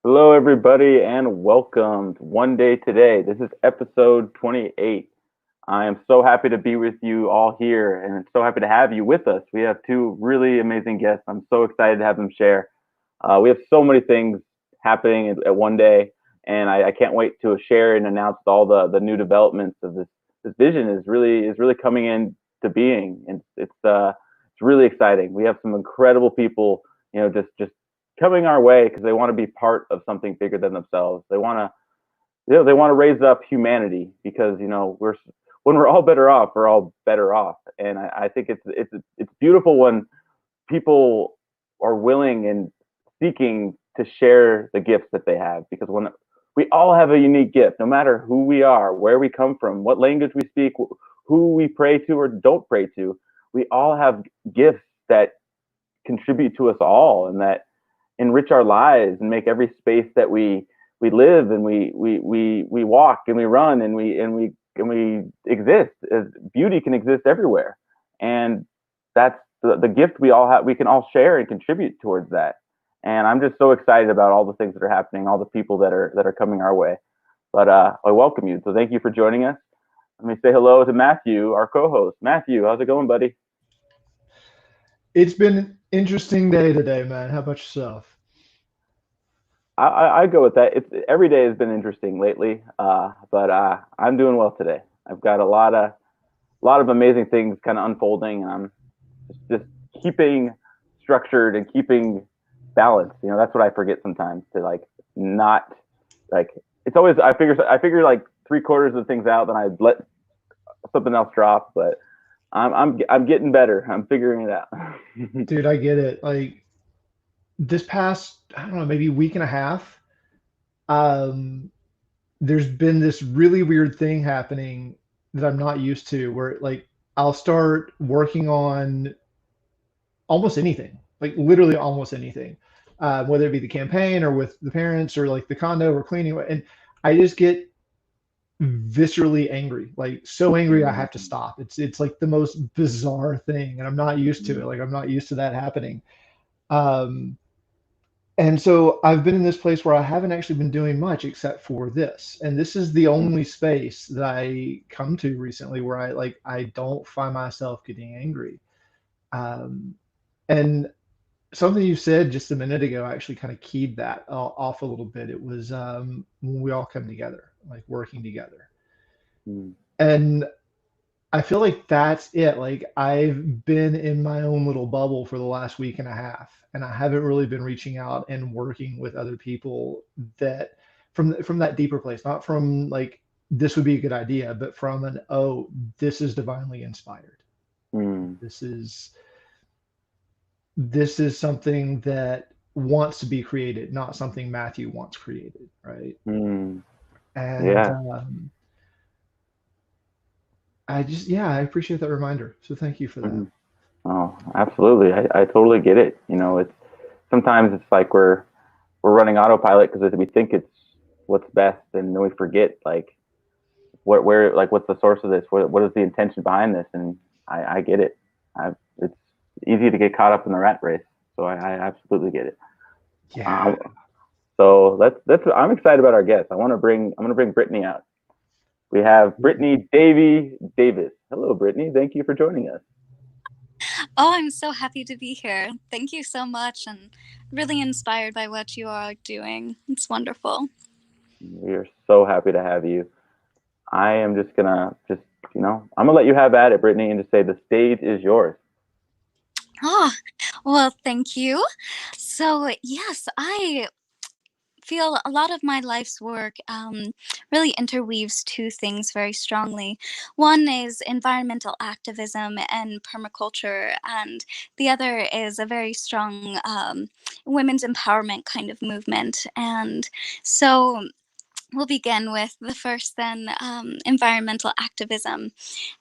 Hello, everybody, and welcome to One Day Today. This is episode 28. I am so happy to be with you all here and so happy to have you with us. We have two really amazing guests. I'm so excited to have them share. We have so many things happening at One Day, and I can't wait to share and announce all the new developments of this. This vision is really coming into being, and it's really exciting. We have some incredible people, just coming our way because they want to be part of something bigger than themselves. They want to raise up humanity because we're when we're all better off, we're all better off, and I think it's beautiful when people are willing and seeking to share the gifts that they have, because when we all have a unique gift, no matter who we are, where we come from, what language we speak, who we pray to or don't pray to, we all have gifts that contribute to us all and that enrich our lives and make every space that we live and we walk and we run and we exist. As beauty can exist everywhere, and that's the gift we all have. We can all share and contribute towards that. And I'm just so excited about all the things that are happening, all the people that are coming our way. But I welcome you. So thank you for joining us. Let me say hello to Matthew, our co-host. Matthew, how's it going, buddy? It's been an interesting day today, man. How about yourself? I go with that. It's every day has been interesting lately, but I'm doing well today. I've got a lot of amazing things kind of unfolding, and I'm just keeping structured and keeping balance. That's what I forget sometimes, to like not like it's always I figure like three-quarters of things out, then I let something else drop. But I'm getting better. I'm figuring it out. Dude, I get it. Like this past, I don't know, maybe week and a half, um, there's been this really weird thing happening that I'm not used to, where like I'll start working on almost anything, like literally almost anything, whether it be the campaign or with the parents or like the condo or cleaning, and I just get viscerally angry, like so angry I have to stop. It's like the most bizarre thing, and I'm not used to it. Like I'm not used to that happening. Um, and so I've been in this place where I haven't actually been doing much except for this. And this is the only space that I come to recently where I don't find myself getting angry. Um, and something you said just a minute ago actually kind of keyed that off a little bit. It was when we all come together, like working together. And I feel like that's it. Like I've been in my own little bubble for the last week and a half, and I haven't really been reaching out and working with other people that from that deeper place, not from like this would be a good idea, but from an this is divinely inspired. Mm, This is this is something that wants to be created, not something Matthew wants created, right? mm, And yeah. I just yeah, I appreciate that reminder. So thank you for that. Mhm. Oh, absolutely. I totally get it. It's sometimes it's like we're running autopilot because we think it's what's best, and then we forget like what's the source of this? What is the intention behind this? And I get it. It's easy to get caught up in the rat race, so I absolutely get it. Yeah. Um, so that's I'm excited about our guests. I'm gonna bring Brittany out. We have Brittany Davy Davis. Hello, Brittany. Thank you for joining us. Oh, I'm so happy to be here. Thank you so much, and really inspired by what you are doing. It's wonderful. We are so happy to have you. I am just gonna I'm gonna let you have at it, Brittany, and just say the stage is yours. Oh, well, thank you. So, yes, I feel a lot of my life's work really interweaves two things very strongly. One is environmental activism and permaculture, and the other is a very strong women's empowerment kind of movement. And so we'll begin with the first, then environmental activism.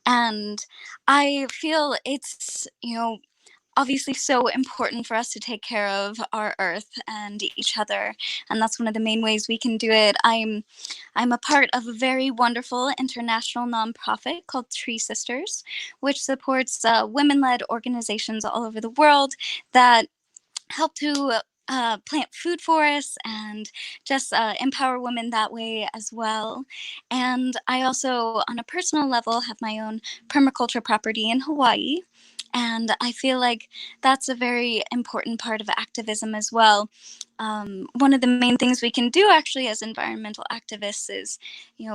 And I feel it's, obviously so important for us to take care of our earth and each other, and that's one of the main ways we can do it. I'm a part of a very wonderful international nonprofit called Tree Sisters, which supports women-led organizations all over the world that help to plant food forests and just empower women that way as well. And I also, on a personal level, have my own permaculture property in Hawaii. And I feel like that's a very important part of activism as well. One of the main things we can do actually as environmental activists is,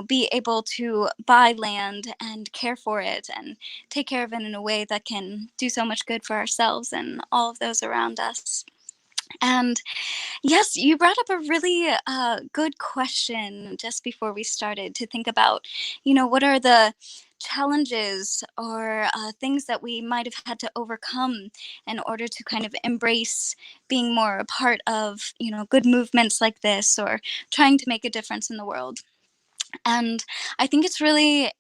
be able to buy land and care for it and take care of it in a way that can do so much good for ourselves and all of those around us. And yes, you brought up a really good question just before we started to think about, what are the challenges or things that we might have had to overcome in order to kind of embrace being more a part of, good movements like this or trying to make a difference in the world. And I think it's really,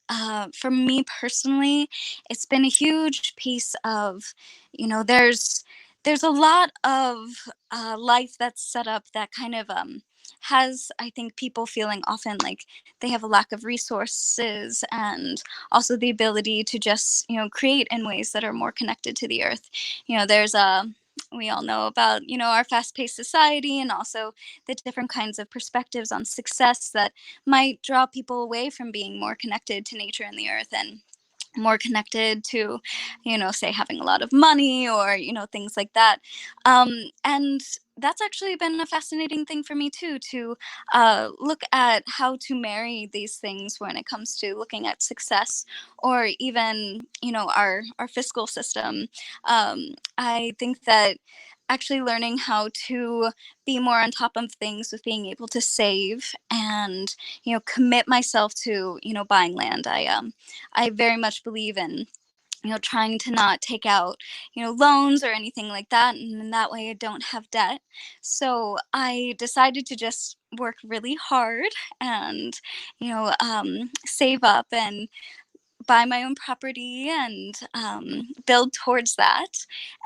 for me personally, it's been a huge piece of, there's a lot of life that's set up that kind of has, I think, people feeling often like they have a lack of resources and also the ability to just, create in ways that are more connected to the earth. There's a we all know about, our fast-paced society and also the different kinds of perspectives on success that might draw people away from being more connected to nature and the earth and more connected to, say having a lot of money or, things like that. And that's actually been a fascinating thing for me too, to look at how to marry these things when it comes to looking at success or even, our fiscal system. I think that actually learning how to be more on top of things with being able to save and commit myself to buying land. I very much believe in trying to not take out loans or anything like that, and in that way I don't have debt. So I decided to just work really hard and save up and buy my own property and build towards that.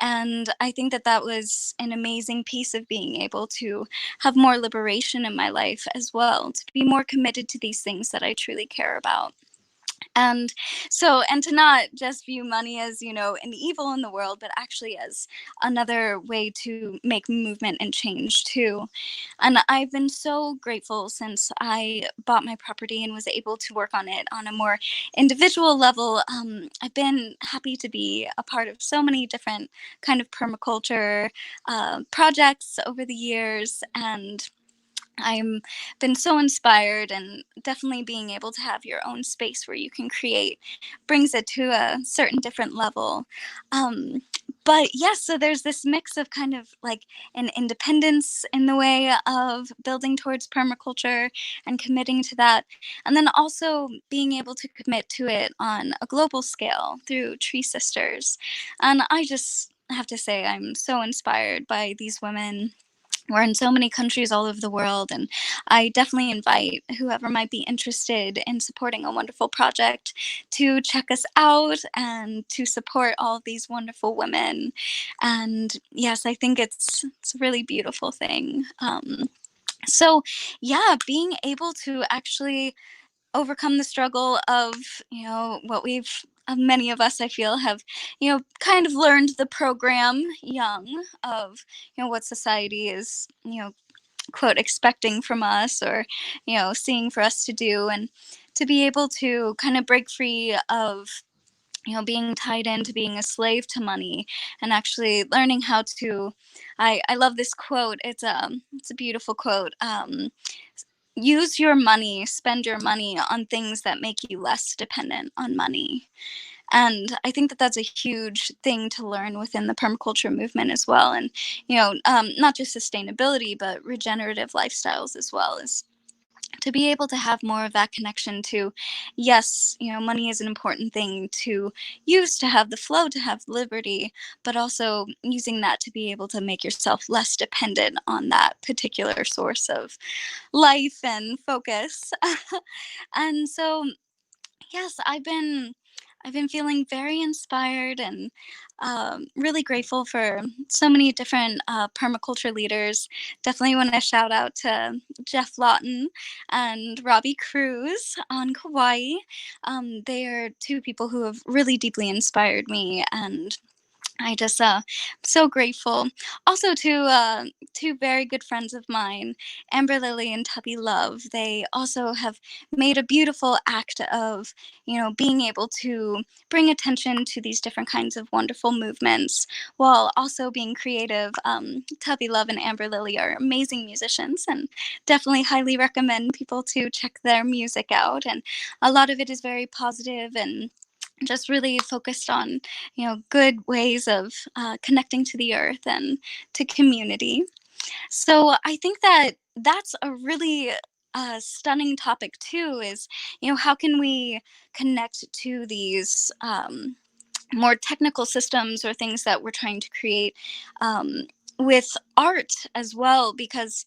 And I think that that was an amazing piece of being able to have more liberation in my life as well, to be more committed to these things that I truly care about. And so, and to not just view money as, an evil in the world, but actually as another way to make movement and change too. And I've been so grateful since I bought my property and was able to work on it on a more individual level. I've been happy to be a part of so many different kind of permaculture projects over the years, and I'm been so inspired, and definitely being able to have your own space where you can create brings it to a certain different level. Um, but yes, so there's this mix of kind of like an independence in the way of building towards permaculture and committing to that. And then also being able to commit to it on a global scale through Tree Sisters. And I just have to say, I'm so inspired by these women. We're in so many countries all over the world, and I definitely invite whoever might be interested in supporting a wonderful project to check us out and to support all of these wonderful women. And yes, I think it's a really beautiful thing. So yeah, being able to actually overcome the struggle of what we've many of us, I feel, have kind of learned the program young of what society is quote expecting from us or seeing for us to do, and to be able to kind of break free of being tied into being a slave to money and actually learning how to I love this quote. It's a beautiful quote. Use your money, spend your money on things that make you less dependent on money. And I think that that's a huge thing to learn within the permaculture movement as well. And, not just sustainability, but regenerative lifestyles as well, is to be able to have more of that connection to, yes, money is an important thing to use to have the flow, to have liberty, but also using that to be able to make yourself less dependent on that particular source of life and focus. And so yes, I've been feeling very inspired and really grateful for so many different permaculture leaders. Definitely want to shout out to Jeff Lawton and Robbie Cruz on Kauai. They are two people who have really deeply inspired me, and I just so grateful. Also to two very good friends of mine, Amber Lily and Tubby Love. They also have made a beautiful act of, being able to bring attention to these different kinds of wonderful movements while also being creative. Tubby Love and Amber Lily are amazing musicians, and definitely highly recommend people to check their music out. And a lot of it is very positive and just really focused on good ways of connecting to the earth and to community. So I think that that's a really stunning topic too, is how can we connect to these more technical systems or things that we're trying to create with art as well, because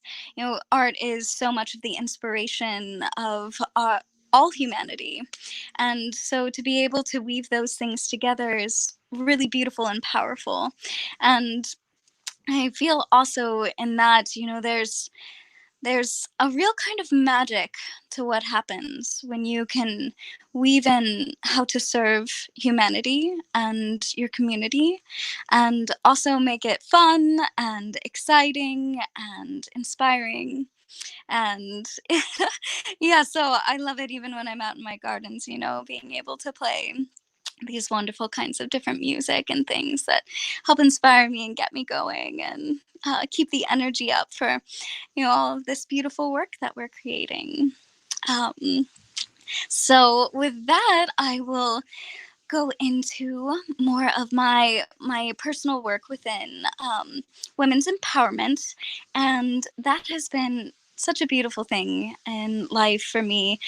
art is so much of the inspiration of all humanity. And so to be able to weave those things together is really beautiful and powerful. And I feel also in that, there's a real kind of magic to what happens when you can weave in how to serve humanity and your community, and also make it fun and exciting and inspiring. And yeah, so I love it even when I'm out in my gardens, being able to play these wonderful kinds of different music and things that help inspire me and get me going, and keep the energy up for all of this beautiful work that we're creating. Um, so with that, I will go into more of my personal work within women's empowerment, and that has been such a beautiful thing in life for me.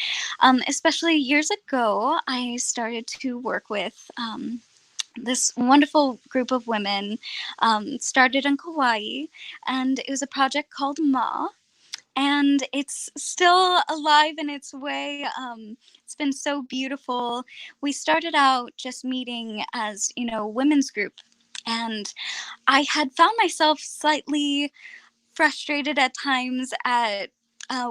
Especially years ago, I started to work with this wonderful group of women. Started in Kauai, and it was a project called Ma, and it's still alive in its way. It's been so beautiful. We started out just meeting as, women's group, and I had found myself slightly frustrated at times at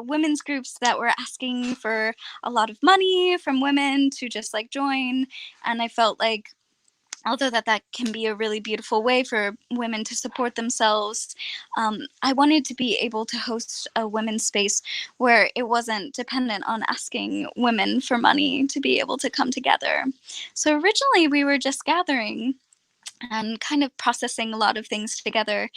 women's groups that were asking for a lot of money from women to just like join. And I felt like, although that can be a really beautiful way for women to support themselves, I wanted to be able to host a women's space where it wasn't dependent on asking women for money to be able to come together. So originally we were just gathering and kind of processing a lot of things together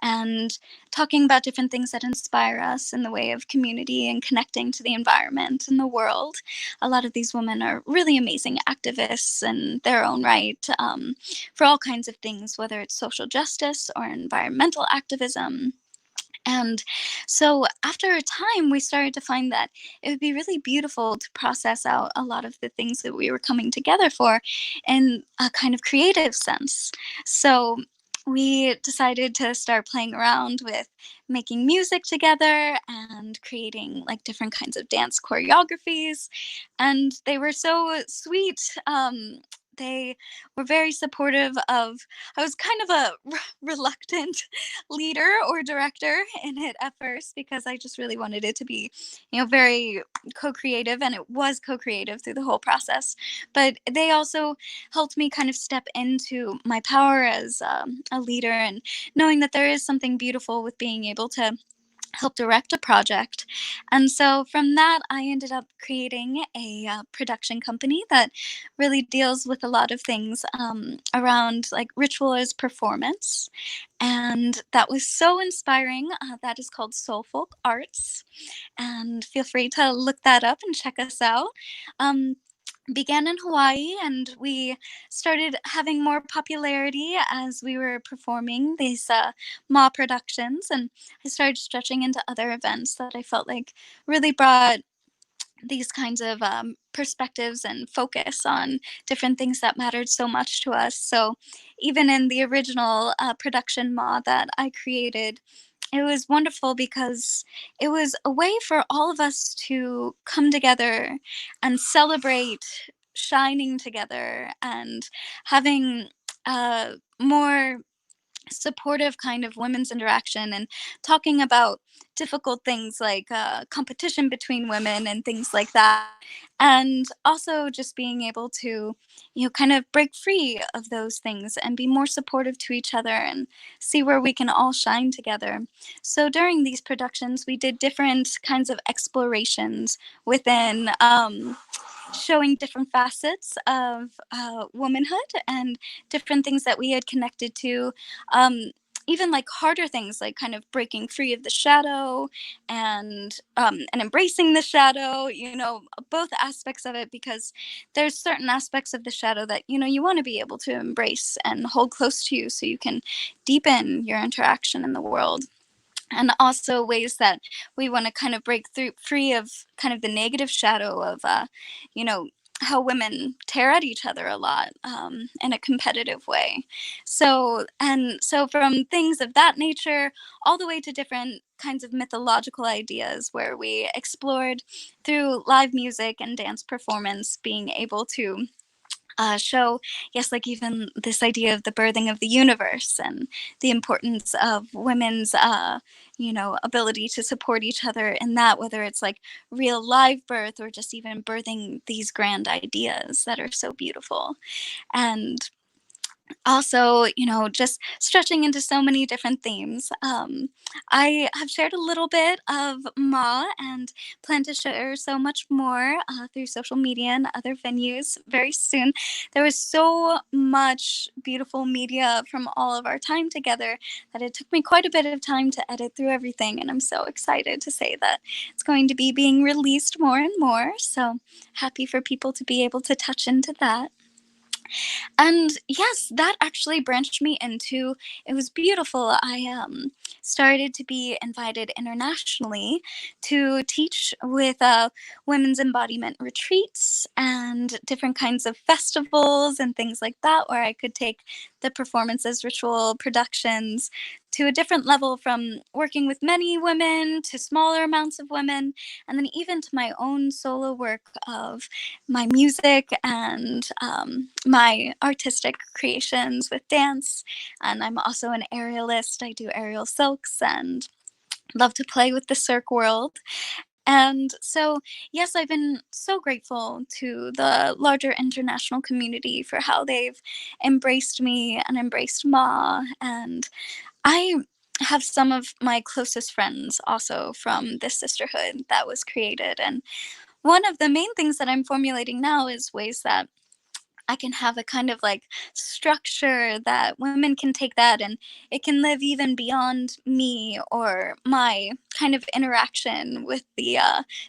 and talking about different things that inspire us in the way of community and connecting to the environment and the world. A lot of these women are really amazing activists in their own right, for all kinds of things, whether it's social justice or environmental activism. And so after a time, we started to find that it would be really beautiful to process out a lot of the things that we were coming together for in a kind of creative sense. So we decided to start playing around with making music together and creating like different kinds of dance choreographies. And they were so sweet. They were very supportive of, I was kind of a reluctant leader or director in it at first, because I just really wanted it to be, very co-creative, and it was co-creative through the whole process. But they also helped me kind of step into my power as a leader, and knowing that there is something beautiful with being able to help direct a project. And so from that, I ended up creating a production company that really deals with a lot of things around like ritual as performance. And that was so inspiring. That is called Soul Folk Arts. And feel free to look that up and check us out. Began in Hawaii, and we started having more popularity as we were performing these Ma productions, and I started stretching into other events that I felt like really brought these kinds of perspectives and focus on different things that mattered so much to us. So even in the original production Ma that I created, it was wonderful because it was a way for all of us to come together and celebrate shining together and having more supportive kind of women's interaction and talking about difficult things like competition between women and things like that. And also just being able to, kind of break free of those things and be more supportive to each other and see where we can all shine together. So during these productions, we did different kinds of explorations within showing different facets of womanhood and different things that we had connected to. Um, Even like harder things like kind of breaking free of the shadow and embracing the shadow, both aspects of it, because there's certain aspects of the shadow that you want to be able to embrace and hold close to you so you can deepen your interaction in the world. And also ways that we want to kind of break through free of kind of the negative shadow of you know how women tear at each other a lot in a competitive way. So from things of that nature all the way to different kinds of mythological ideas where we explored through live music and dance performance being able to show, yes, like even this idea of the birthing of the universe and the importance of women's, ability to support each other in that, whether it's like real live birth or just even birthing these grand ideas that are so beautiful. And also, just stretching into so many different themes. I have shared a little bit of Ma and plan to share so much more through social media and other venues very soon. There was so much beautiful media from all of our time together that it took me quite a bit of time to edit through everything, and I'm so excited to say that it's going to be being released more and more. So happy for people to be able to touch into that. And yes, that actually branched me into, it was beautiful. I started to be invited internationally to teach with women's embodiment retreats and different kinds of festivals and things like that, where I could take the performances, ritual productions to a different level, from working with many women to smaller amounts of women, and then even to my own solo work of my music and my artistic creations with dance. And I'm also an aerialist. I do aerial silks and love to play with the cirque world. And so, yes, I've been so grateful to the larger international community for how they've embraced me and embraced Ma. And I have some of my closest friends also from this sisterhood that was created. And one of the main things that I'm formulating now is ways that I can have a kind of like structure that women can take that and it can live even beyond me or my kind of interaction with the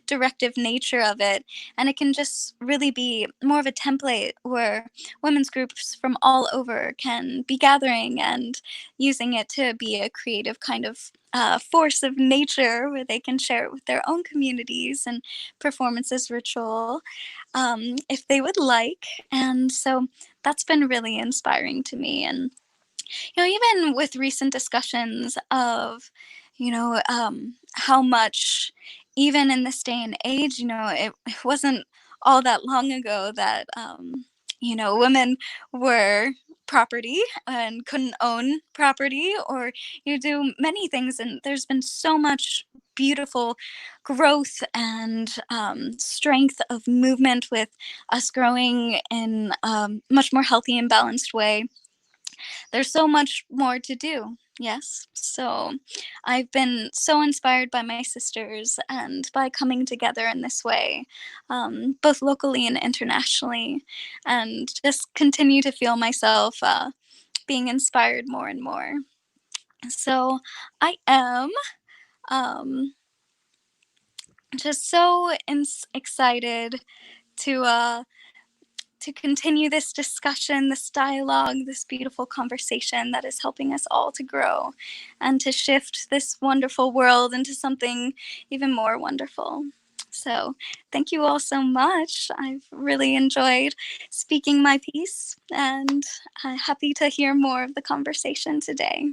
directive nature of it. And it can just really be more of a template where women's groups from all over can be gathering and using it to be a creative kind of force of nature where they can share it with their own communities and performances, ritual, if they would like. And so that's been really inspiring to me. And, even with recent discussions of, how much, even in this day and age, it wasn't all that long ago that, women were property and couldn't own property or do many things. And there's been so much beautiful growth and strength of movement with us growing in a much more healthy and balanced way. There's so much more to do. Yes. So I've been so inspired by my sisters and by coming together in this way, both locally and internationally, and just continue to feel myself being inspired more and more. So I am um, just so excited to to continue this discussion, this dialogue, this beautiful conversation that is helping us all to grow and to shift this wonderful world into something even more wonderful. So, thank you all so much. I've really enjoyed speaking my piece, and I'm happy to hear more of the conversation today.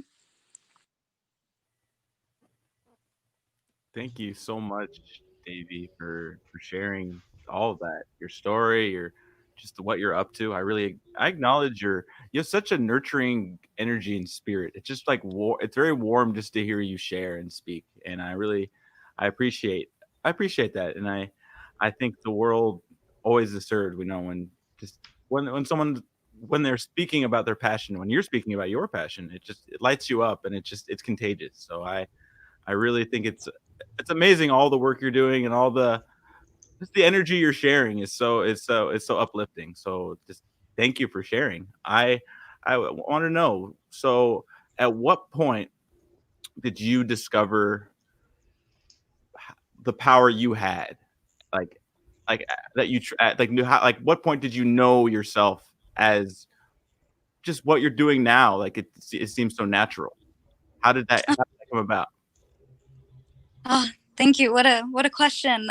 Thank you so much, Davy, for sharing all of that, your story, your just what you're up to. I acknowledge you have such a nurturing energy and spirit. It's just like it's very warm just to hear you share and speak. And I appreciate I appreciate that. And I think the world always is served, when just when someone when they're speaking about their passion, when you're speaking about your passion, it lights you up, and it's contagious. So I really think it's amazing all the work you're doing, and all just the energy you're sharing is so uplifting. So just thank you for sharing. I want to know. So at what point did you discover the power you had? Like that you like knew how, like what point did you know yourself as just what you're doing now? Like it seems so natural. How did that come about? Oh, thank you. What a question.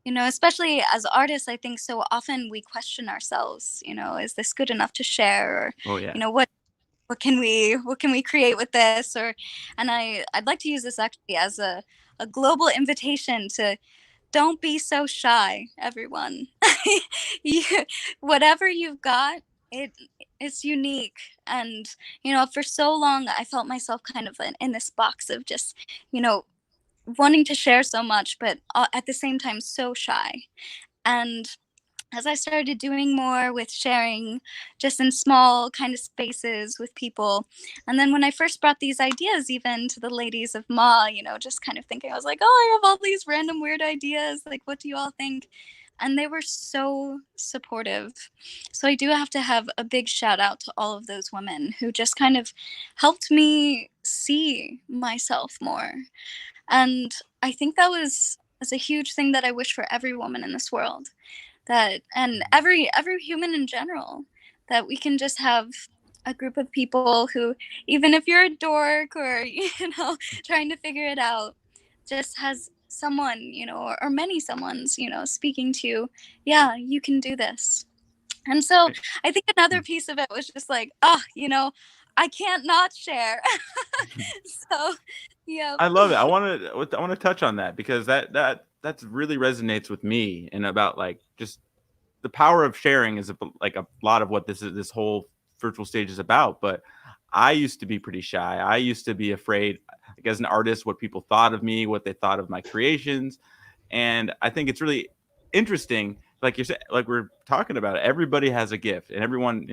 Especially as artists, I think so often we question ourselves. Is this good enough to share? Or, Oh yeah. what can we create with this? And I'd like to use this actually as a global invitation to don't be so shy, everyone. you, whatever you've got, it it's unique. And for so long I felt myself kind of in this box of just you know wanting to share so much, but at the same time so shy. And as I started doing more with sharing just in small kind of spaces with people, and then when I first brought these ideas even to the ladies of Ma, just kind of thinking, I was like, oh, I have all these random weird ideas. Like, what do you all think? And they were so supportive. So I do have to have a big shout out to all of those women who just kind of helped me see myself more. And I think that was a huge thing that I wish for every woman in this world, that and every human in general, that we can just have a group of people who, even if you're a dork or trying to figure it out, just has someone, or many someone's, speaking to you, yeah, you can do this. And so I think another piece of it was just like, I can't not share. So yeah. I love it. I want to touch on that because that's really resonates with me, and about like just the power of sharing is like a lot of what this whole virtual stage is about. But I used to be pretty shy. I used to be afraid, like as an artist, what people thought of me, what they thought of my creations. And I think it's really interesting, like you said, like we're talking about it, everybody has a gift, and everyone,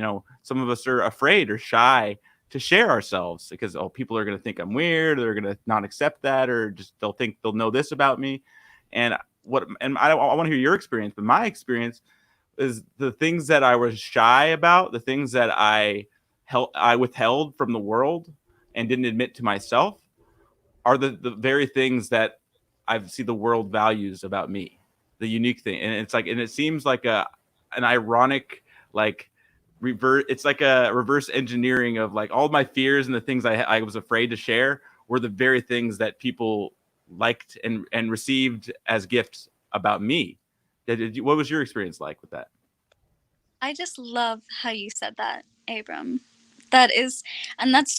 some of us are afraid or shy to share ourselves because, oh, people are going to think I'm weird, they're going to not accept that, or just they'll think they'll know this about me. And I want to hear your experience, but my experience is the things that I was shy about, the things that I withheld from the world and didn't admit to myself, are the very things that I see the world values about me, the unique thing. And it's like, and it seems like an ironic, like it's like a reverse engineering of like all my fears and the things I was afraid to share were the very things that people liked and received as gifts about me. What was your experience like with that? I just love how you said that, Abram. That is, and that's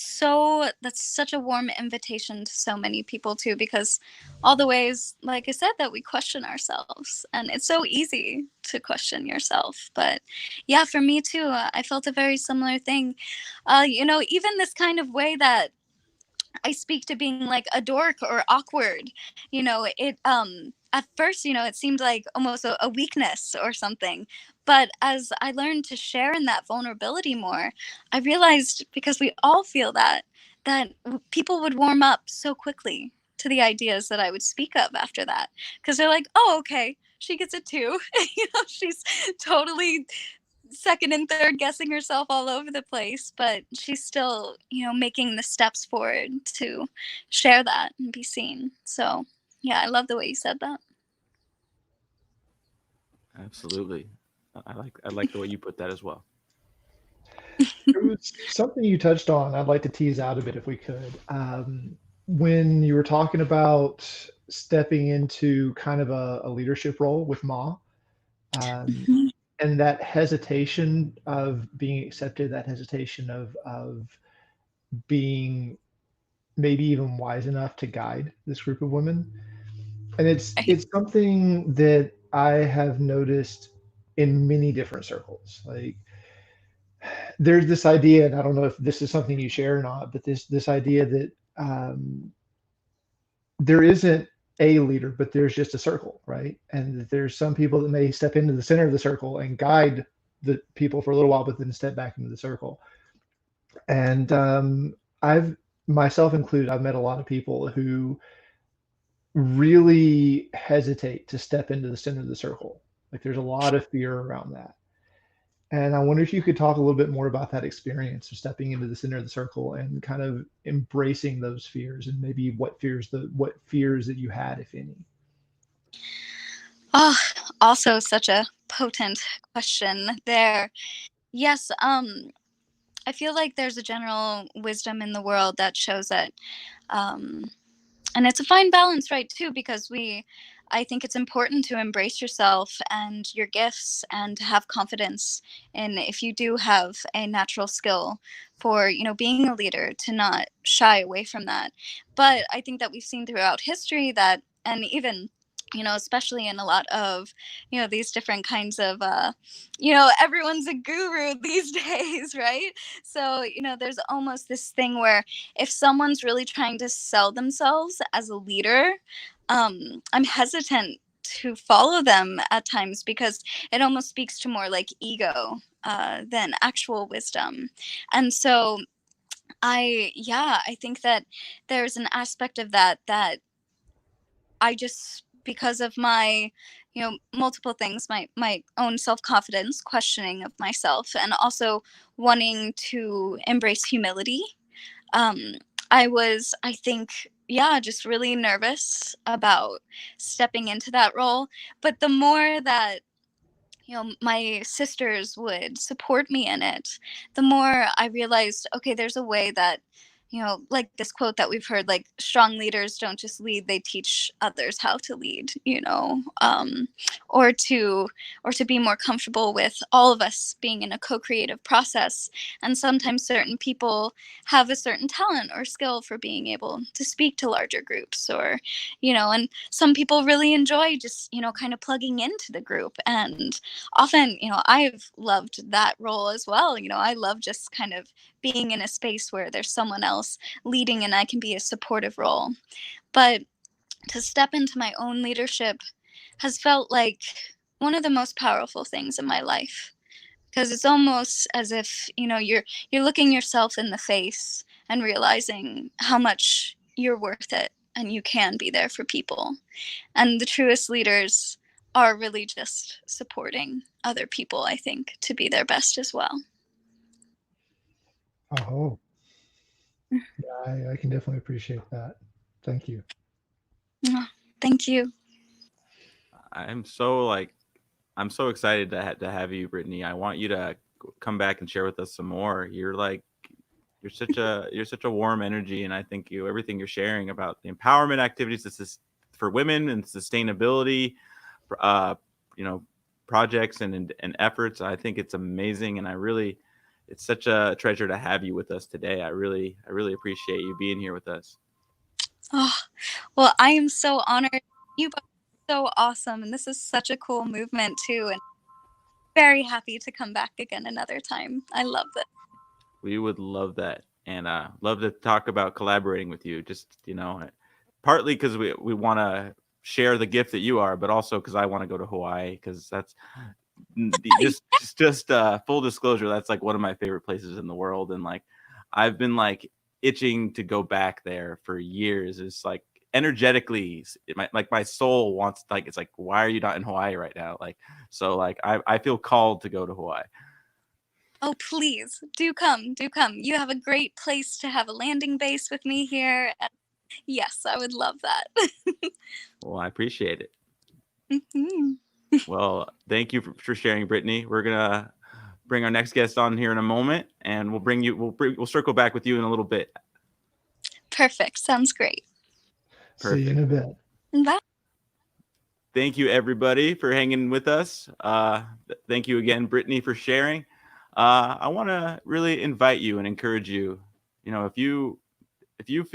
such a warm invitation to so many people too, because all the ways, like I said, that we question ourselves, and it's so easy to question yourself. But yeah, for me too, I felt a very similar thing. Even this kind of way that I speak to being like a dork or awkward. It at first, it seemed like almost a weakness or something. But as I learned to share in that vulnerability more, I realized, because we all feel that people would warm up so quickly to the ideas that I would speak of after that. Because they're like, oh, okay, she gets it too. She's totally second and third guessing herself all over the place, but she's still, making the steps forward to share that and be seen. So, yeah, I love the way you said that. Absolutely. I like the way you put that as well. There was something you touched on I'd like to tease out a bit if we could. When you were talking about stepping into kind of a leadership role with Ma, um, Mhm. and that hesitation of being accepted, that hesitation of being maybe even wise enough to guide this group of women. And it's something that I have noticed in many different circles. Like there's this idea, and I don't know if this is something you share or not, but this idea that there isn't a leader, but there's just a circle, right? And that there's some people that may step into the center of the circle and guide the people for a little while, but then step back into the circle. And I've myself included, I've met a lot of people who really hesitate to step into the center of the circle. Like there's a lot of fear around that. And I wonder if you could talk a little bit more about that experience of stepping into the center of the circle and kind of embracing those fears, and maybe what fears that you had, if any. Oh, also such a potent question there. Yes, I feel like there's a general wisdom in the world that shows that, um, and it's a fine balance, right, too, because I think it's important to embrace yourself and your gifts and to have confidence in, if you do have a natural skill for, being a leader, to not shy away from that. But I think that we've seen throughout history that, and even, especially in a lot of, these different kinds of, everyone's a guru these days, right? So, there's almost this thing where if someone's really trying to sell themselves as a leader, I'm hesitant to follow them at times because it almost speaks to more like ego than actual wisdom. And so I think that there's an aspect of that I just, because of my, multiple things, my own self-confidence, questioning of myself, and also wanting to embrace humility. um, I think, yeah, just really nervous about stepping into that role. But the more that, my sisters would support me in it, the more I realized, okay, there's a way that, like this quote that we've heard, like, strong leaders don't just lead, they teach others how to lead, or to be more comfortable with all of us being in a co-creative process. And sometimes certain people have a certain talent or skill for being able to speak to larger groups, or, and some people really enjoy just, kind of plugging into the group. And often, I've loved that role as well. I love just kind of being in a space where there's someone else leading and I can be a supportive role. But to step into my own leadership has felt like one of the most powerful things in my life, because it's almost as if, you're looking yourself in the face and realizing how much you're worth it and you can be there for people. And the truest leaders are really just supporting other people, I think, to be their best as well. Oh, yeah, I can definitely appreciate that. Thank you. Oh, thank you. I'm so I'm so excited to have you, Brittany. I want you to come back and share with us some more. You're such a warm energy, and I think everything you're sharing about the empowerment activities, this is for women and sustainability, uh, you know, projects and efforts. I think it's amazing, and it's such a treasure to have you with us today. I really appreciate you being here with us. Oh, well, I am so honored. You both are so awesome, and this is such a cool movement too, and very happy to come back again another time. I love this. We would love that, and love to talk about collaborating with you. Just partly because we want to share the gift that you are, but also because I want to go to Hawaii, because that's just full disclosure. That's like one of my favorite places in the world, and like I've been like itching to go back there for years. It's like energetically, my soul wants, like, it's like, why are you not in Hawaii right now? Like, so like I feel called to go to Hawaii. Oh, please do come, do come. You have a great place to have a landing base with me here. And yes, I would love that. Well, I appreciate it. Mhm. Well, thank you for sharing, Brittany. We're gonna bring our next guest on here in a moment, and we'll circle back with you in a little bit. Perfect. Sounds great. See you in a bit. Bye. Thank you, everybody, for hanging with us. Thank you again, Brittany, for sharing. I want to really invite you and encourage you. If you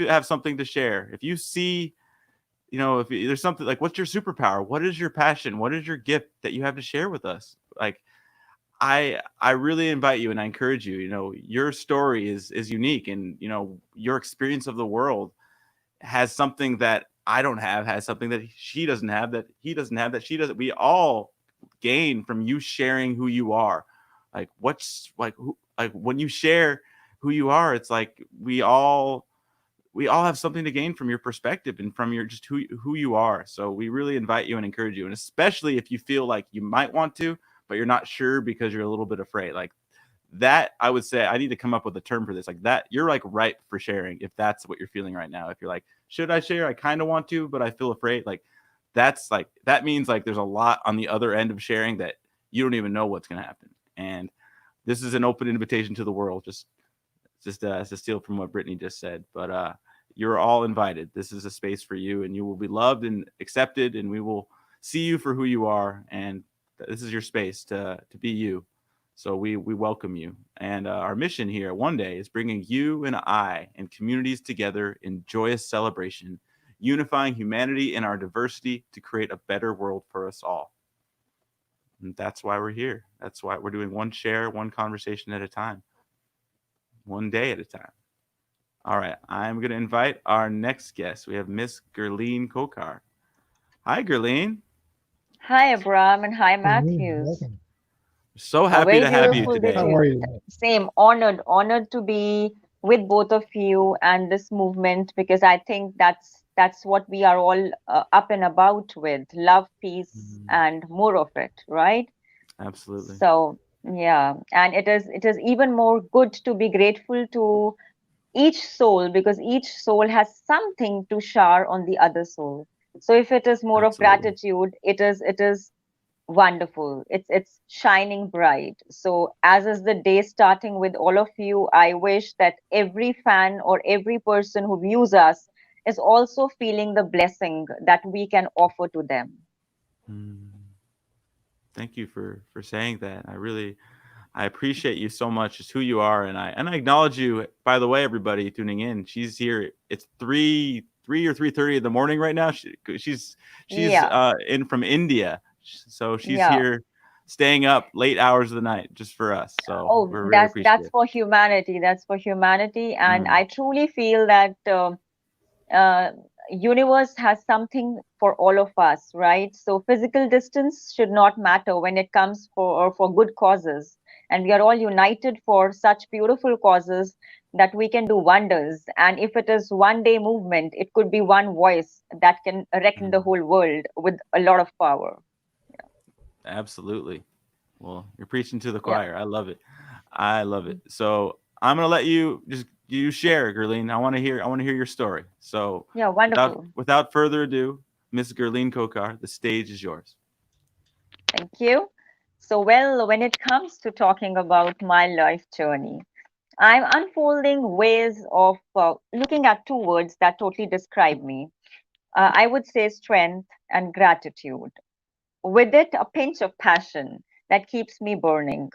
have something to share, if you see if there's something like, what's your superpower? What is your passion? What is your gift that you have to share with us? Like, I really invite you and I encourage you. Your story is unique, and your experience of the world has something that I don't have, has something that she doesn't have, that he doesn't have, that she doesn't. We all gain from you sharing who you are. Like, when you share who you are, it's like we all have something to gain from your perspective and from your just who you are. So we really invite you and encourage you, and especially if you feel like you might want to, but you're not sure because you're a little bit afraid. Like that, I would say I need to come up with a term for this. Like that, you're like ripe for sharing if that's what you're feeling right now. If you're like, should I share? I kind of want to, but I feel afraid. That means like there's a lot on the other end of sharing that you don't even know what's going to happen. And this is an open invitation to the world. Just to steal from what Brittany just said, but you're all invited. This is a space for you, and you will be loved and accepted, and we will see you for who you are. And this is your space to be you. So we welcome you. And our mission here one day is bringing you and I and communities together in joyous celebration, unifying humanity in our diversity to create a better world for us all. And that's why we're here. That's why we're doing one share, one conversation at a time, one day at a time. All right, I'm going to invite our next guest. We have Miss Gurleen Khokhar. Hi, Gurleen. Hi, Abram, and hi, Matthews. Welcome. So A happy very to have you beautiful day today. to How are you. you? Same, honored to be with both of you and this movement because I think that's what we are all up and about with: love, peace, and more of it, right? Absolutely. So yeah, and it is even more good to be grateful to each soul because each soul has something to shower on the other soul. So if it is more of Absolutely. gratitude, it is wonderful. It's shining bright. So as is the day starting with all of you, I wish that every fan or every person who views us is also feeling the blessing that we can offer to them. Mm. Thank you for saying that. I appreciate you so much, just who you are, and I acknowledge you. By the way, everybody tuning in, she's here. It's 3 or 3:30 in the morning right now. She's Yeah, in from India, so she's yeah. here, staying up late hours of the night just for us. So Oh, we're really that's appreciative. for humanity. That's for humanity, and Mm, I truly feel that uh, universe has something for all of us, right? So physical distance should not matter when it comes for good causes, and we are all united for such beautiful causes that we can do wonders. And if it is one day movement, it could be one voice that can reckon the mm, whole world with a lot of power. absolutely. Well, you're preaching to the Yeah, choir. I love it. I love it. So I'm gonna let you share, Gurleen. I want to hear your story. So yeah, without wonderful. without further ado, Miss Gurleen Khokhar, the stage is yours. Thank you. So, well, when it comes to talking about my life journey, I'm unfolding ways of looking at two words that totally describe me. I would say strength and gratitude. With it, a pinch of passion that keeps me burning.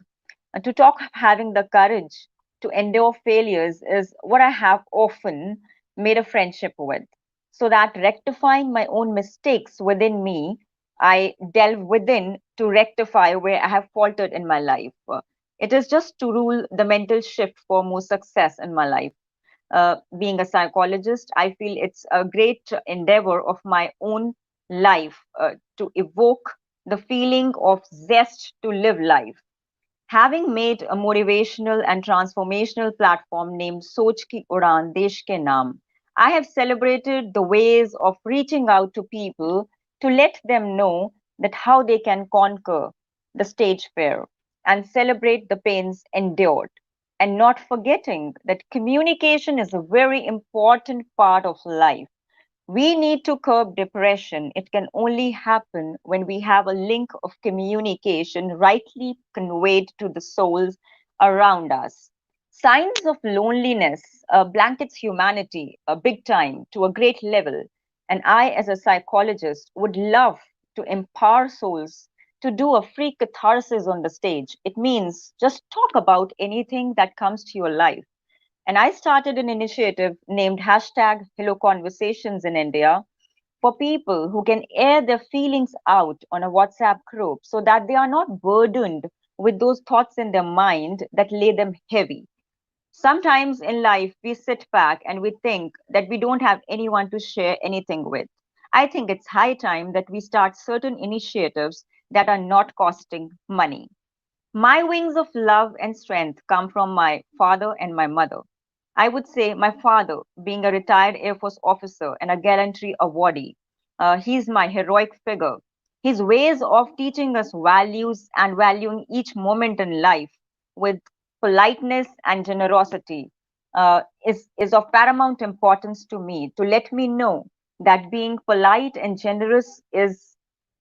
To talk of having the courage to endure failures is what I have often made a friendship with. So that rectifying my own mistakes within me, I delve within to rectify where I have faltered in my life. It is just to rule the mental shift for more success in my life. Being a psychologist, I feel it's a great endeavor of my own life to evoke the feeling of zest to live life. Having made a motivational and transformational platform named Soch Ki Udan Desh Ke Naam, I have celebrated the ways of reaching out to people to let them know that how they can conquer the stage fear and celebrate the pains endured. And not forgetting that communication is a very important part of life. We need to curb depression. It can only happen when we have a link of communication rightly conveyed to the souls around us. Signs of loneliness blankets humanity big time to a great level. And I, as a psychologist, would love to empower souls to do a free catharsis on the stage. It means just talk about anything that comes to your life, and I started an initiative named hashtag Hello Conversations in India. for people who can air their feelings out on a WhatsApp group so that they are not burdened with those thoughts in their mind that lay them heavy. Sometimes in life, we sit back and we think that we don't have anyone to share anything with. I think it's high time that we start certain initiatives that are not costing money. My wings of love and strength come from my father and my mother. I would say my father, being a retired Air Force officer and a gallantry awardee, he's my heroic figure. His ways of teaching us values and valuing each moment in life with politeness and generosity is of paramount importance to me, to let me know that being polite and generous is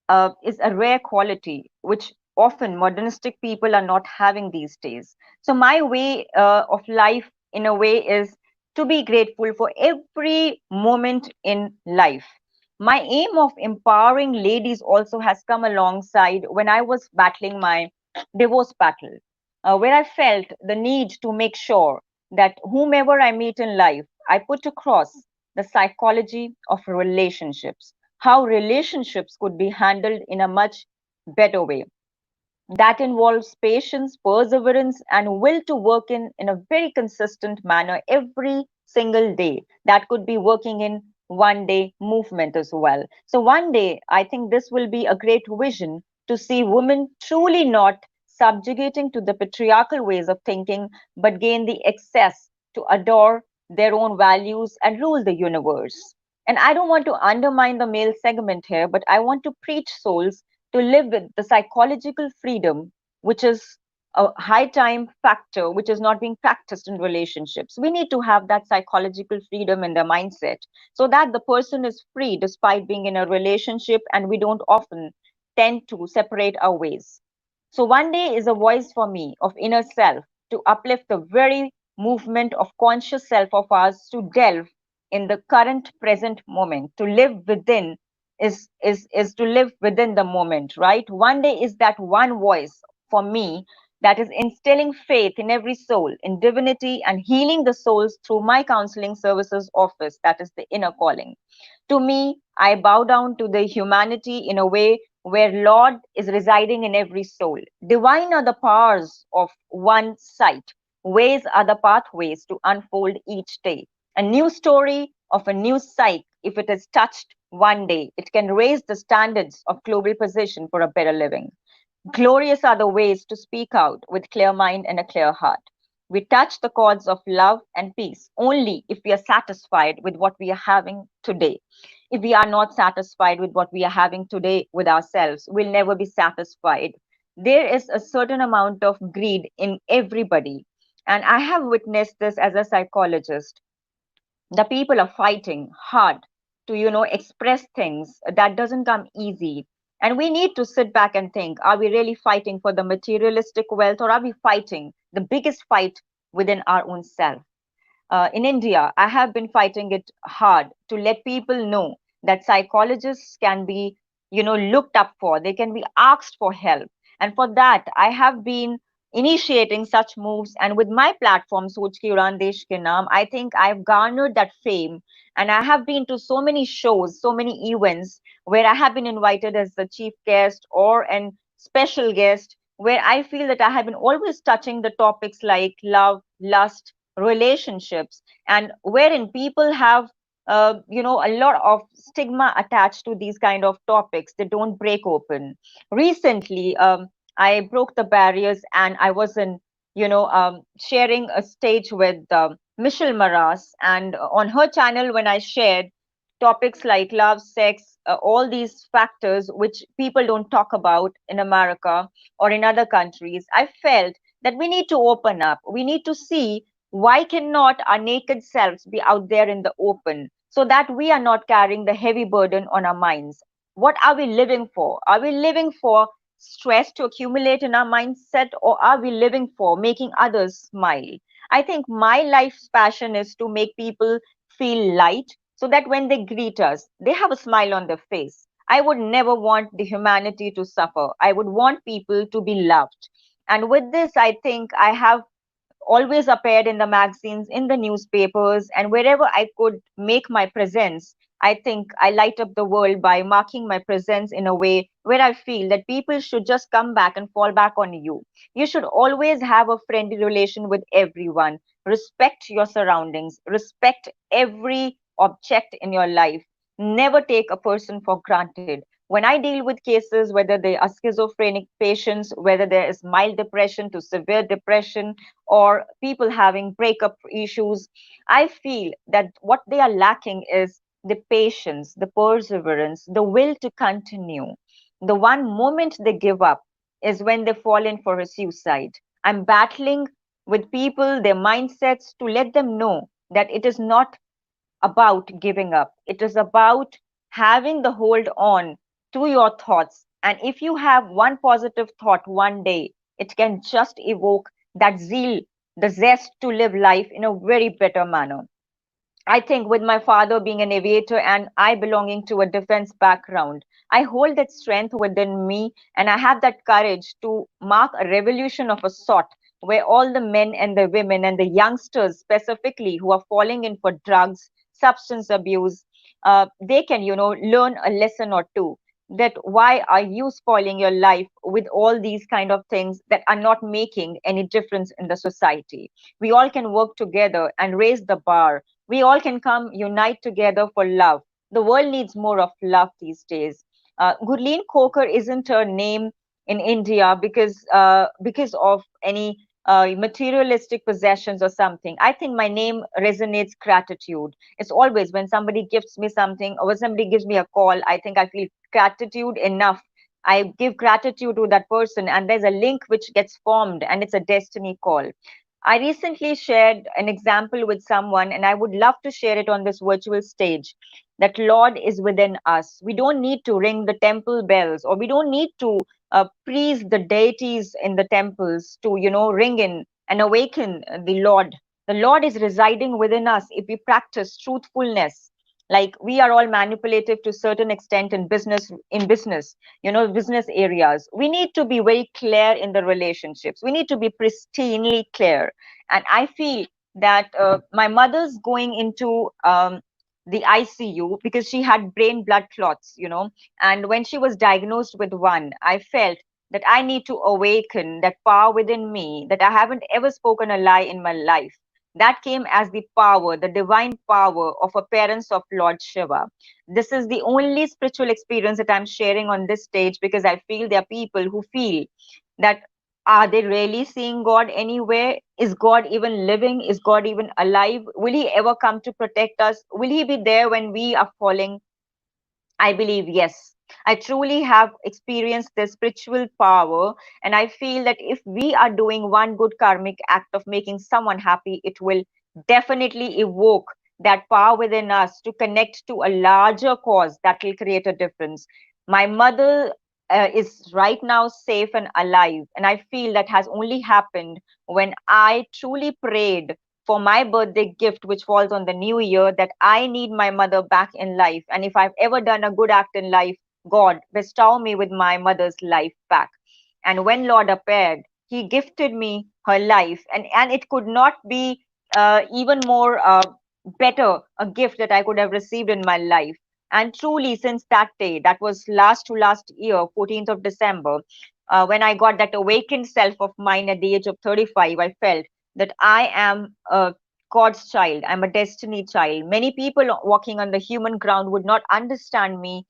a rare quality which often modernistic people are not having these days. So my way of life in a way is to be grateful for every moment in life. My aim of empowering ladies also has come alongside when I was battling my divorce battle, where I felt the need to make sure that whomever I meet in life, I put across the psychology of relationships, how relationships could be handled in a much better way. That involves patience, perseverance, and will to work in a very consistent manner every single day. That could be working in one day movement as well. So, one day, I think this will be a great vision to see women truly not subjugating to the patriarchal ways of thinking, but gain the access to adore their own values and rule the universe. And I don't want to undermine the male segment here, but I want to preach souls to live with the psychological freedom, which is a high time factor, which is not being practiced in relationships. We need to have that psychological freedom in the mindset so that the person is free despite being in a relationship and we don't often tend to separate our ways. So, one day is a voice for me of inner self to uplift the very movement of conscious self of ours to delve in the current present moment, to live within is to live within the moment, right? One day is that one voice for me that is instilling faith in every soul, in divinity, and healing the souls through my counseling services office, that is the inner calling. To me, I bow down to the humanity in a way where Lord is residing in every soul. Divine are the powers of one sight. Ways are the pathways to unfold each day. A new story of a new psyche, if it is touched one day, it can raise the standards of global position for a better living. Glorious are the ways to speak out with clear mind and a clear heart. We touch the chords of love and peace only if we are satisfied with what we are having today. If we are not satisfied with what we are having today with ourselves, we'll never be satisfied. There is a certain amount of greed in everybody. And I have witnessed this as a psychologist. The people are fighting hard to express things that doesn't come easy, and we need to sit back and think, are we really fighting for the materialistic wealth, or are we fighting the biggest fight within our own self? In India, I have been fighting it hard to let people know that psychologists can be, looked up for. They can be asked for help. And for that, I have been initiating such moves. And with my platform, Soch Ki Udan Desh Ke Naam, I think I've garnered that fame. And I have been to so many shows, so many events where I have been invited as the chief guest or an special guest, where I feel that I have been always touching the topics like love, lust, relationships, and wherein people have a lot of stigma attached to these kind of topics. They don't break open. Recently, I broke the barriers and I was in sharing a stage with Michelle Maras, and on her channel when I shared topics like love, sex, all these factors which people don't talk about in America or in other countries, I felt that we need to open up. We need to see why cannot our naked selves be out there in the open so that we are not carrying the heavy burden on our minds. What are we living for? Are we living for stress to accumulate in our mindset, or are we living for making others smile? I think my life's passion is to make people feel light so that when they greet us, they have a smile on their face. I would never want the humanity to suffer. I would want people to be loved. And with this, I think I have always appeared in the magazines, in the newspapers, and wherever I could make my presence I think I light up the world by marking my presence in a way where I feel that people should just come back and fall back on you. You should always have a friendly relation with everyone. Respect your surroundings, respect every object in your life. Never take a person for granted. When I deal with cases, whether they are schizophrenic patients, whether there is mild depression to severe depression, or people having breakup issues, I feel that what they are lacking is the patience, the perseverance, the will to continue. The one moment they give up is when they fall in for a suicide. I'm battling with people, their mindsets, to let them know that it is not about giving up. It is about having the hold on to your thoughts. And if you have one positive thought one day, it can just evoke that zeal, the zest to live life in a very better manner. I think with my father being an aviator and I belonging to a defense background, I hold that strength within me and I have that courage to mark a revolution of a sort where all the men and the women and the youngsters specifically who are falling in for drugs, substance abuse, they can, learn a lesson or two. That why are you spoiling your life with all these kind of things that are not making any difference in the society? We all can work together and raise the bar. We all can come unite together for love. The world needs more of love these days. Gurleen Khokhar isn't her name in India because of any materialistic possessions or something. I think my name resonates gratitude. It's always when somebody gifts me something or when somebody gives me a call, I think I feel gratitude enough. I give gratitude to that person, and there's a link which gets formed, and it's a destiny call. I recently shared an example with someone, and I would love to share it on this virtual stage. That Lord is within us. We don't need to ring the temple bells, or we don't need to praise the deities in the temples to, ring in and awaken the Lord. The Lord is residing within us if we practice truthfulness. Like we are all manipulative to certain extent in business, business areas. We need to be very clear in the relationships. We need to be pristinely clear. And I feel that my mother's going into the ICU because she had brain blood clots, and when she was diagnosed with one, I felt that I need to awaken that power within me, that I haven't ever spoken a lie in my life. That came as the power, the divine power of appearance of Lord Shiva. This is the only spiritual experience that I'm sharing on this stage because I feel there are people who feel that are they really seeing God anywhere? Is God even living? Is God even alive? Will He ever come to protect us? Will He be there when we are falling? I believe yes. I truly have experienced this spiritual power, and I feel that if we are doing one good karmic act of making someone happy, it will definitely evoke that power within us to connect to a larger cause that will create a difference. My mother is right now safe and alive, and I feel that has only happened when I truly prayed for my birthday gift, which falls on the new year, that I need my mother back in life. And if I've ever done a good act in life, God, bestow me with my mother's life back. And when Lord appeared, He gifted me her life. And it could not be even more better a gift that I could have received in my life. And truly, since that day, that was last to last year, 14th of December, when I got that awakened self of mine at the age of 35, I felt that I am a God's child. I'm a destiny child. Many people walking on the human ground would not understand me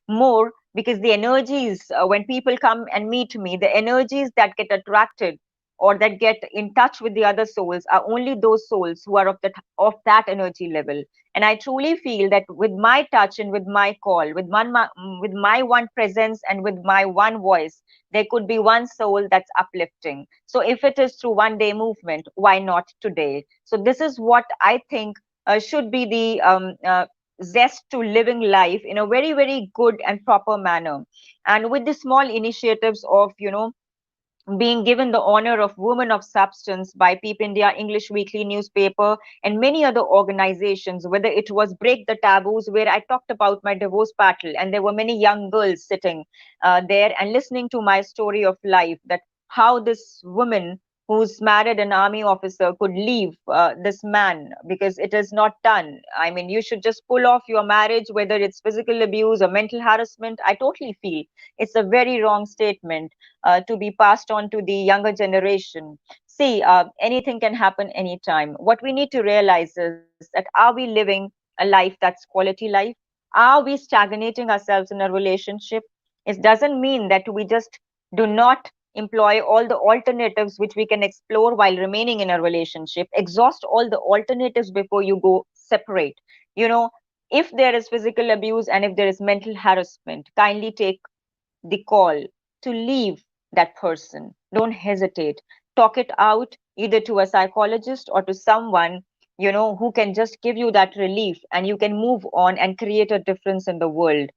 more because the energies, when people come and meet me, the energies that get attracted or that get in touch with the other souls are only those souls who are of that energy level. And I truly feel that with my touch and with my call, with my one presence and with my one voice, there could be one soul that's uplifting. So if it is through one day movement, why not today? So this is what I think should be the zest to living life in a very, very good and proper manner. And with the small initiatives of, being given the honor of Women of Substance by Peep India English Weekly newspaper and many other organizations, whether it was Break the Taboos, where I talked about my divorce battle, and there were many young girls sitting there and listening to my story of life, that how this woman who's married an army officer could leave this man because it is not done. I mean, you should just pull off your marriage, whether it's physical abuse or mental harassment. I totally feel it's a very wrong statement to be passed on to the younger generation. See, anything can happen anytime. What we need to realize is that are we living a life that's quality life? Are we stagnating ourselves in a relationship? It doesn't mean that we just do not employ all the alternatives which we can explore while remaining in a relationship. Exhaust all the alternatives before you go separate. You know, if there is physical abuse and if there is mental harassment, kindly take the call to leave that person. Don't hesitate. Talk it out either to a psychologist or to someone, who can just give you that relief, and you can move on and create a difference in the world.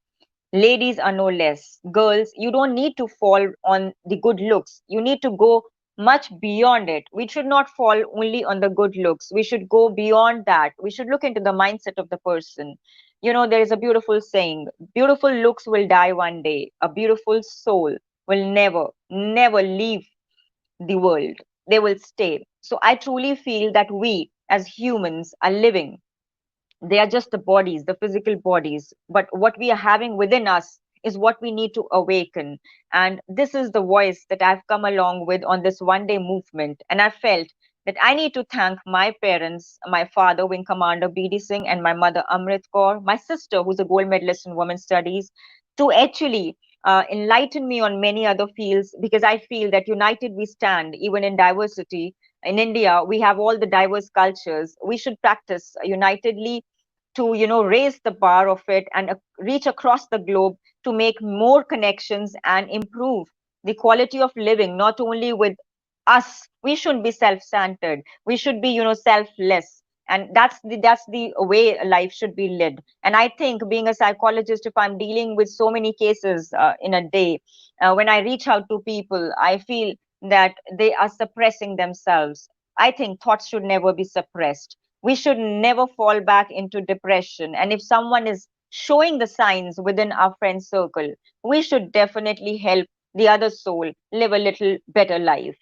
Ladies are no less. Girls, you don't need to fall on the good looks. You need to go much beyond it. We should not fall only on the good looks. We should go beyond that. We should look into the mindset of the person. There is a beautiful saying: beautiful looks will die one day, a beautiful soul will never, never leave the world. They will stay. So I truly feel that we as humans are living. They are just the bodies, the physical bodies, but what we are having within us is what we need to awaken. And this is the voice that I've come along with on this one day movement. And I felt that I need to thank my parents, my father, Wing Commander BD Singh, and my mother, Amrit Kaur, my sister, who's a gold medalist in women's studies, to actually enlighten me on many other fields, because I feel that united we stand, even in diversity. In India, we have all the diverse cultures. We should practice unitedly to raise the bar of it and reach across the globe to make more connections and improve the quality of living, not only with us. We shouldn't be self-centered. We should be selfless, and that's the way life should be led. And I think, being a psychologist, if I'm dealing with so many cases in a day, when I reach out to people, I feel that they are suppressing themselves. I think thoughts should never be suppressed. We should never fall back into depression. And if someone is showing the signs within our friend circle, we should definitely help the other soul live a little better life.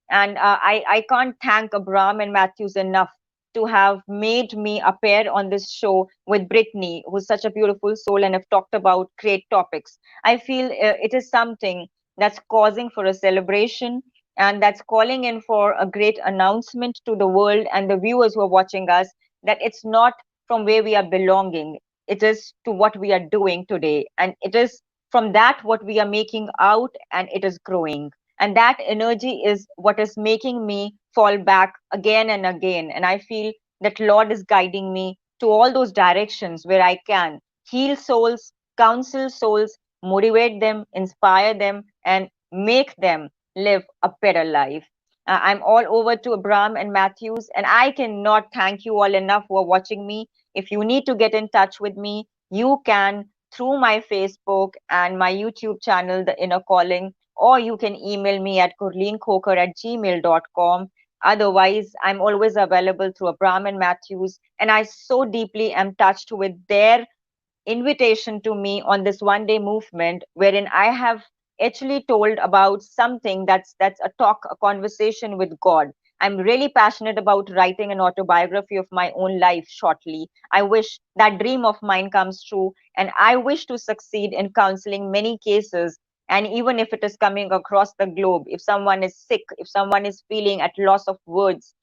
And I can't thank Abraham and Matthews enough to have made me appear on this show with Brittany, who's such a beautiful soul, and have talked about great topics. I feel it is something that's causing for a celebration, and that's calling in for a great announcement to the world and the viewers who are watching us, that it's not from where we are belonging, it is to what we are doing today, and it is from that what we are making out, and it is growing. And that energy is what is making me fall back again and again. And I feel that Lord is guiding me to all those directions where I can heal souls, counsel souls, motivate them, inspire them, and make them live a better life. I'm all over to Abraham and Matthews, and I cannot thank you all enough who are watching me. If you need to get in touch with me, you can through my Facebook and my YouTube channel, The Inner Calling, or you can email me at gurleenkhokhar@gmail.com. Otherwise, I'm always available through Abraham and Matthews, and I so deeply am touched with their invitation to me on this one day movement, wherein I have actually told about something that's a talk, a conversation with God. I'm really passionate about writing an autobiography of my own life shortly. I wish that dream of mine comes true, and I wish to succeed in counseling many cases. And even if it is coming across the globe, if someone is sick, if someone is feeling at loss of words,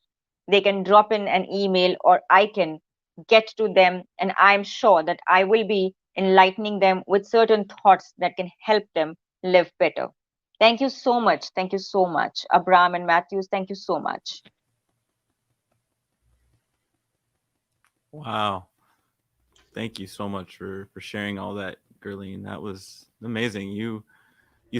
they can drop in an email, or I can get to them, and I'm sure that I will be enlightening them with certain thoughts that can help them live better. Thank you so much. Thank you so much. Abraham and Matthews, thank you so much. Wow. Thank you so much for sharing all that, Gurleen. That was amazing. You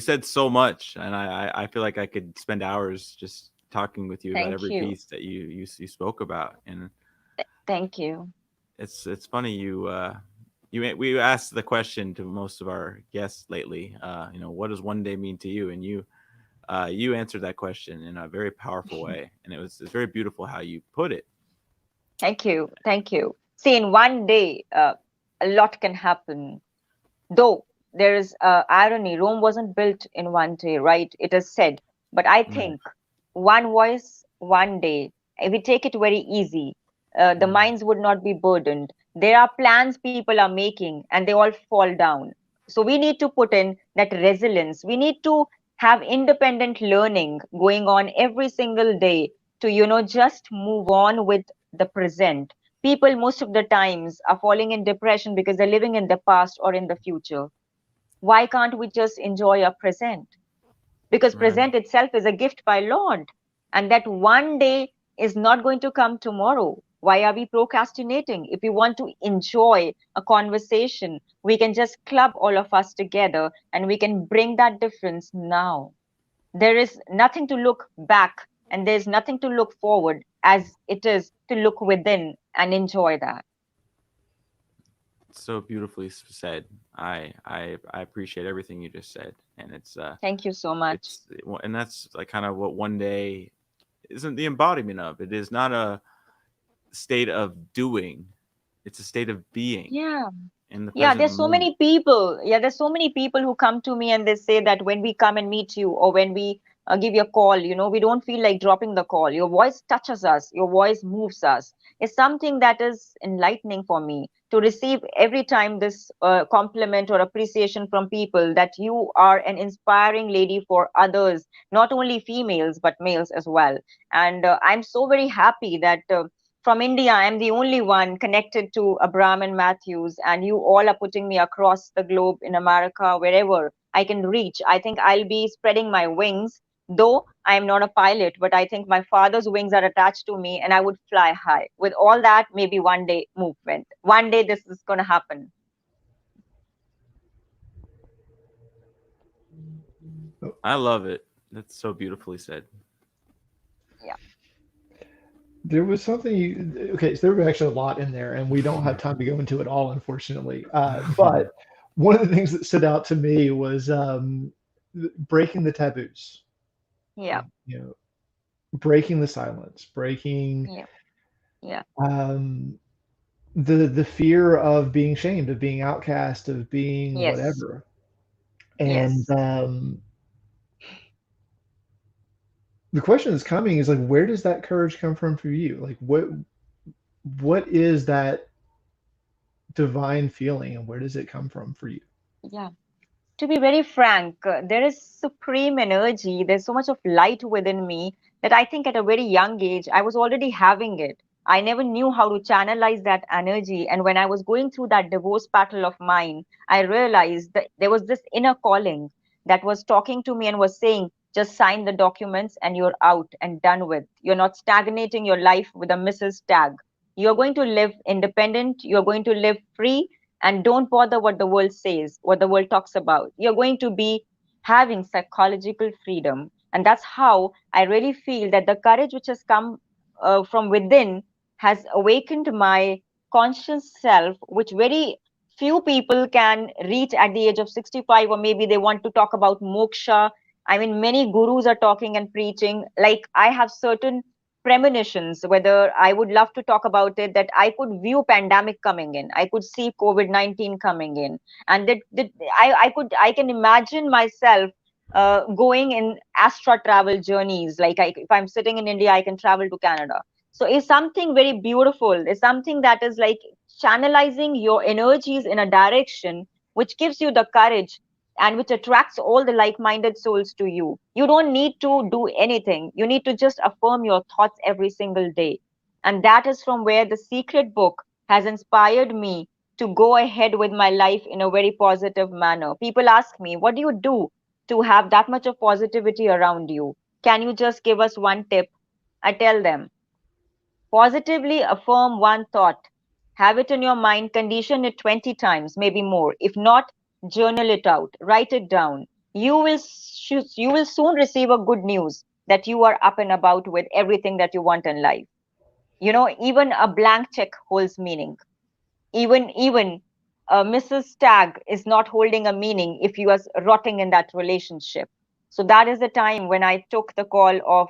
said so much, and I feel like I could spend hours just talking with you about Thank every you. piece that you spoke about. And Thank you. it's funny we asked the question to most of our guests lately. What does one day mean to you? And you answered that question in a very powerful way, and it's very beautiful how you put it. Thank you. Thank you. See, in one day, a lot can happen. Though there is irony, Rome wasn't built in one day, right? It is said. But I Mm. think one voice, one day. If we take it very easy, the minds would not be burdened. There are plans people are making and they all fall down. So we need to put in that resilience. We need to have independent learning going on every single day to, just move on with the present. People most of the times are falling in depression because they're living in the past or in the future. Why can't we just enjoy our present? Because Right. present itself is a gift by Lord, and that one day is not going to come tomorrow. Why are we procrastinating? If we want to enjoy a conversation, we can just club all of us together and we can bring that difference now. There is nothing to look back and there's nothing to look forward, as it is to look within and enjoy that. So beautifully said. I appreciate everything you just said, and Thank you so much. it's and that's like kind of what one day isn't the embodiment of. It is not a state of doing; it's a state of being Yeah. in the Yeah, present there's so moment. many people. Yeah, there's so many people who come to me and they say that when we come and meet you or when we give you a call, we don't feel like dropping the call. Your voice touches us, your voice moves us. It's something that is enlightening for me to receive every time this compliment or appreciation from people that you are an inspiring lady for others, not only females, but males as well. And I'm so very happy that. From India, I'm the only one connected to Abraham and Matthews, and you all are putting me across the globe in America, wherever I can reach. I think I'll be spreading my wings, though I am not a pilot, but I think my father's wings are attached to me and I would fly high. With all that, maybe one day movement. One day this is going to happen. I love it. That's so beautifully said. Yeah. There was something okay, so there was actually a lot in there, and we don't have time to go into it all, unfortunately. But one of the things that stood out to me was breaking the taboos. Yeah. You know, breaking the silence, breaking Yeah. Yeah. um, the fear of being shamed, of being outcast, of being Yes. whatever. And Yes. the question that's coming is like, where does that courage come from for you? Like, what is that divine feeling, and where does it come from for you? Yeah. To be very frank, there is supreme energy. There's so much of light within me that I think at a very young age, I was already having it. I never knew how to channelize that energy. And when I was going through that divorce battle of mine, I realized that there was this inner calling that was talking to me and was saying, just sign the documents and you're out and done with. You're not stagnating your life with a Mrs. Tag. You're going to live independent. You're going to live free and don't bother what the world says, what the world talks about. You're going to be having psychological freedom. And that's how I really feel that the courage which has come from within has awakened my conscious self, which very few people can reach at the age of 65, or maybe they want to talk about moksha. I mean, many gurus are talking and preaching. Like, I have certain premonitions, whether I would love to talk about it, that I could view pandemic coming in, I could see COVID-19 coming in, and that I can imagine myself going in astra travel journeys. Like, if I'm sitting in India, I can travel to Canada. So it's something very beautiful. It's something that is like channelizing your energies in a direction which gives you the courage and which attracts all the like-minded souls to you. You don't need to do anything. You need to just affirm your thoughts every single day. And that is from where the secret book has inspired me to go ahead with my life in a very positive manner. People ask me, what do you do to have that much of positivity around you? Can you just give us one tip? I tell them, positively affirm one thought. Have it in your mind, condition it 20 times, maybe more. If not, journal it out, write it down. You will soon receive a good news that you are up and about with everything that you want in life. Even a blank check holds meaning. Even Mrs. Stagg is not holding a meaning if you are rotting in that relationship. So that is the time when I took the call of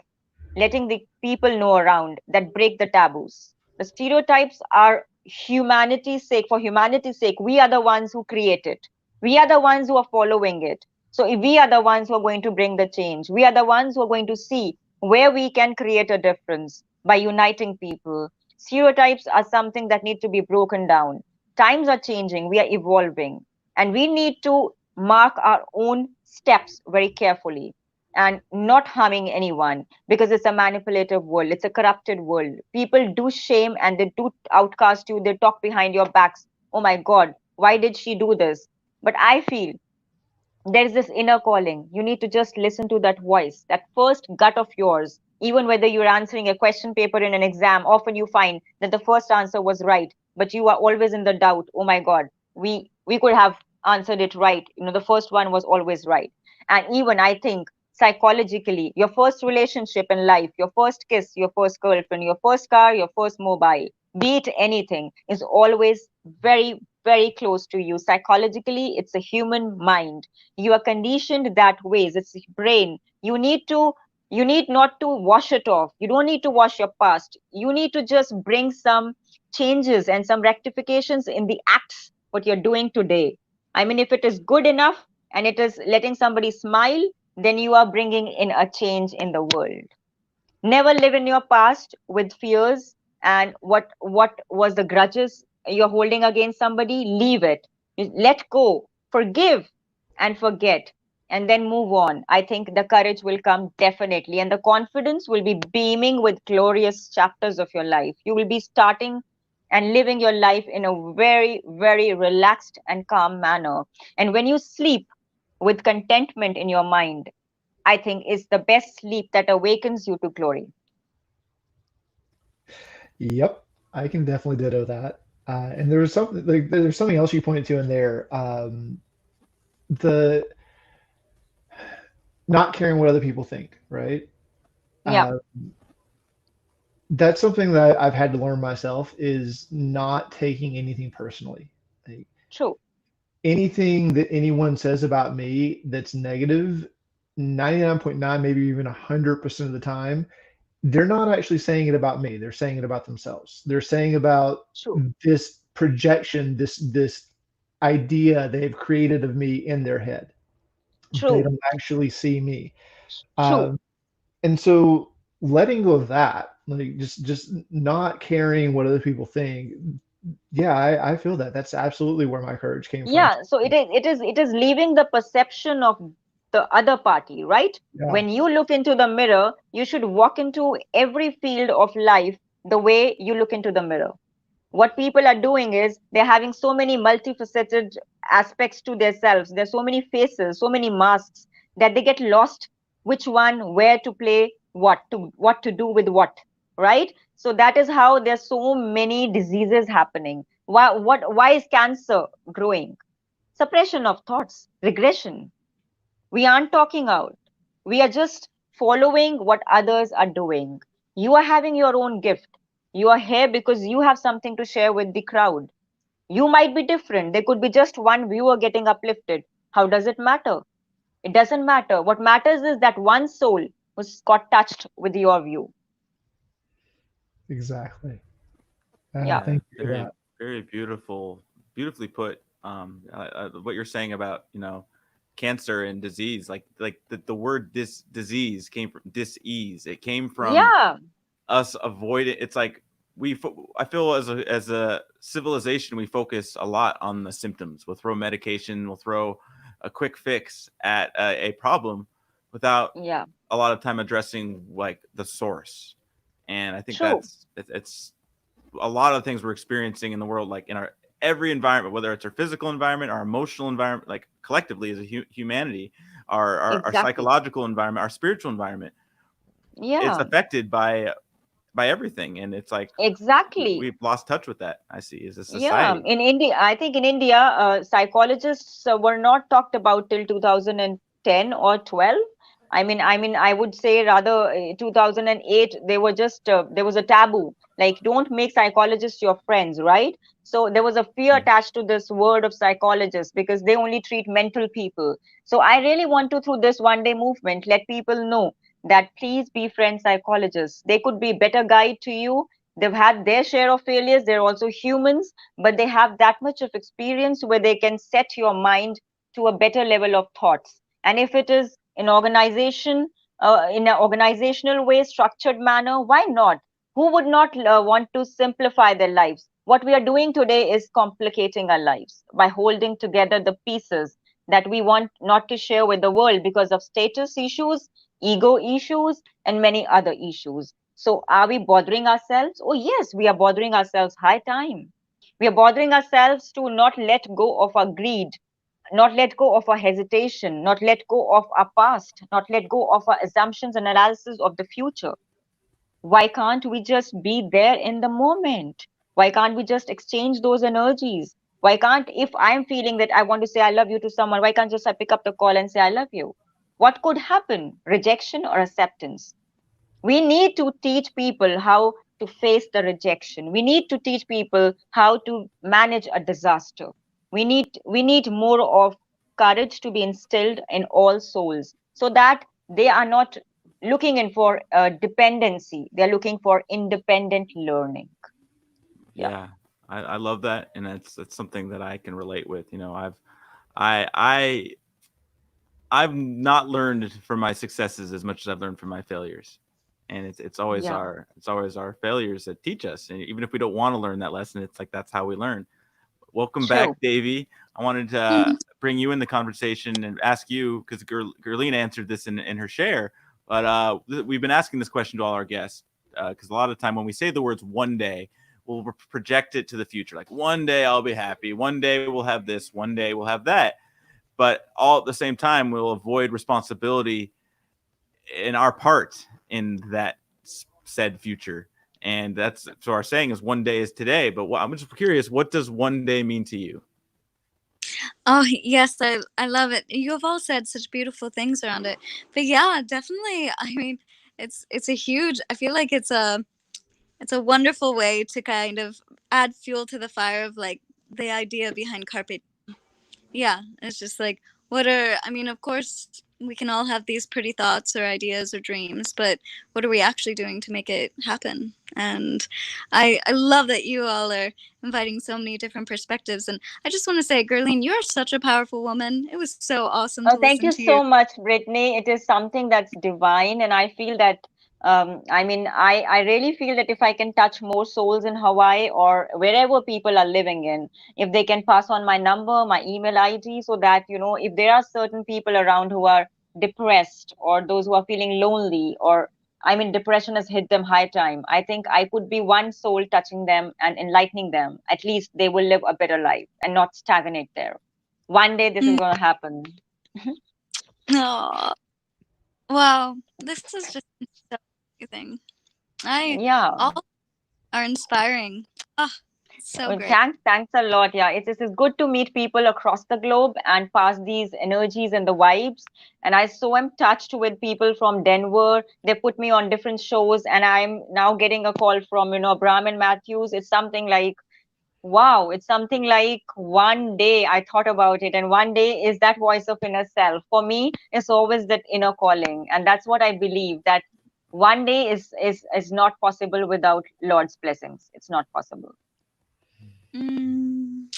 letting the people know around that break the taboos. The stereotypes are humanity's sake, for humanity's sake. We are the ones who create it. We are the ones who are following it. So if we are the ones who are going to bring the change, we are the ones who are going to see where we can create a difference by uniting people. Stereotypes are something that need to be broken down. Times are changing, we are evolving, and we need to mark our own steps very carefully and not harming anyone, because it's a manipulative world, it's a corrupted world. People do shame and they do outcast you, they talk behind your backs. Oh my God, why did she do this? But I feel there's this inner calling. You need to just listen to that voice, that first gut of yours. Even whether you're answering a question paper in an exam, often you find that the first answer was right, but you are always in the doubt. Oh my God, we could have answered it right. The first one was always right. And even I think psychologically, your first relationship in life, your first kiss, your first girlfriend, your first car, your first mobile, be it anything, is always very, very close to you. Psychologically, it's a human mind. You are conditioned that ways. It's brain. You need not to wash it off. You don't need to wash your past. You need to just bring some changes and some rectifications in the acts what you're doing today. I mean, if it is good enough and it is letting somebody smile, then you are bringing in a change in the world. Never live in your past with fears and what was the grudges you're holding against somebody. Leave it. Let go, forgive, and forget, and then move on. I think the courage will come definitely, and the confidence will be beaming with glorious chapters of your life. You will be starting and living your life in a very, very relaxed and calm manner. And when you sleep with contentment in your mind, I think is the best sleep that awakens you to glory. Yep, I can definitely ditto that. And there was something like there's something else you pointed to in there. The not caring what other people think, right? Yeah, Uh, that's something that I've had to learn myself is not taking anything personally. Like, true, anything that anyone says about me that's negative, 99.9, maybe even 100% of the time, they're not actually saying it about me. They're saying it about themselves. They're saying about true, this projection, this idea they've created of me in their head. They true, don't actually see me. true. Um, and so letting go of that, like just not caring what other people think. Yeah, I feel that. That's absolutely where my courage came from. Yeah, so it is leaving the perception of the other party, right? Yeah, When you look into the mirror, you should walk into every field of life the way you look into the mirror. What people are doing is they're having so many multifaceted aspects to themselves. There's so many faces, so many masks, that they get lost which one, where to play, what to do with what, right? So that is how there's so many diseases happening. Why is cancer growing? Suppression of thoughts, regression. We aren't talking out. We are just following what others are doing. You are having your own gift. You are here because you have something to share with the crowd. You might be different. There could be just one viewer getting uplifted. How does it matter? It doesn't matter. What matters is that one soul who's got touched with your view. exactly. Yeah. Thank you for Very, that. very beautifully put. What you're saying about cancer and disease, like the word this disease came from dis-ease. It came from Yeah. us avoiding. It's like I feel as a civilization, we focus a lot on the symptoms. We'll throw medication, we'll throw a quick fix at a problem without Yeah. a lot of time addressing like the source. And I think True. it's a lot of things we're experiencing in the world, like in our every environment, whether it's our physical environment, our emotional environment, like collectively as a humanity, our Exactly. psychological environment, our spiritual environment, it's Yeah. affected by everything. And it's like Exactly. we've lost touch with that, I see, as a Yeah, society. in India, I think in India, psychologists were not talked about till 2010 or 12. I would say rather 2008, they were just there was a taboo. Like, don't make psychologists your friends, right? So there was a fear attached to this word of psychologist because they only treat mental people. So I really want to, through this one day movement, let people know that please befriend psychologists. They could be better guide to you. They've had their share of failures. They're also humans, but they have that much of experience where they can set your mind to a better level of thoughts. And if it is an organization, in an organizational way, structured manner. Why not? Who would not want to simplify their lives? What we are doing today is complicating our lives by holding together the pieces that we want not to share with the world because of status issues, ego issues, and many other issues. So, are we bothering ourselves? Oh, yes, we are bothering ourselves. High time. We are bothering ourselves to not let go of our greed, not let go of our hesitation, not let go of our past, not let go of our assumptions and analysis of the future. Why can't we just be there in the moment? Why can't we just exchange those energies? Why can't, if I'm feeling that I want to say I love you to someone, why can't just I pick up the call and say I love you? What could happen? Rejection or acceptance? We need to teach people how to face the rejection. We need to teach people how to manage a disaster. We need more of courage to be instilled in all souls so that they are not looking in for dependency. They're looking for independent learning. Yeah. Yeah, I love that, and that's something that I can relate with. I I've not learned from my successes as much as I've learned from my failures, and Yeah. it's always our failures that teach us, and even if we don't want to learn that lesson, it's like that's how we learn. Welcome back, True. Davy. I wanted to bring you in the conversation and ask you, because Gurleen answered this in her share, but we've been asking this question to all our guests, because a lot of the time when we say the words one day, we'll project it to the future. Like, one day I'll be happy. One day we'll have this. One day we'll have that. But all at the same time, we'll avoid responsibility in our part in that said future. And that's so our saying is one day is today. But I'm just curious, what does one day mean to you? Oh, yes, I love it. You have all said such beautiful things around it. But yeah, definitely. I mean, it's a huge, I feel like it's a wonderful way to kind of add fuel to the fire of like the idea behind carpe. Yeah, it's just like I mean, of course we can all have these pretty thoughts or ideas or dreams, but what are we actually doing to make it happen? And I love that you all are inviting so many different perspectives. And I just want to say, Gurleen, you're such a powerful woman. It was so awesome Oh, to thank listen you to you. so much, Brittany. It is something that's divine, and I feel that. I mean, I really feel that if I can touch more souls in Hawaii or wherever people are living in, if they can pass on my number, my email ID, so that, if there are certain people around who are depressed or those who are feeling lonely, or I mean, depression has hit them high time, I think I could be one soul touching them and enlightening them. At least they will live a better life and not stagnate there. One day this is Mm. going to happen. Aw, wow, this is just so amazing. Yeah. All are inspiring. Ah, so Well, great. thanks a lot. Yeah, it's good to meet people across the globe and pass these energies and the vibes. And I so am touched with people from Denver. They put me on different shows, and I'm now getting a call from, Brahman Matthews. It's something like, wow, it's something like one day I thought about it, and one day is that voice of inner self. For me, it's always that inner calling, and that's what I believe, that one day is not possible without Lord's blessings. It's not possible. Mm.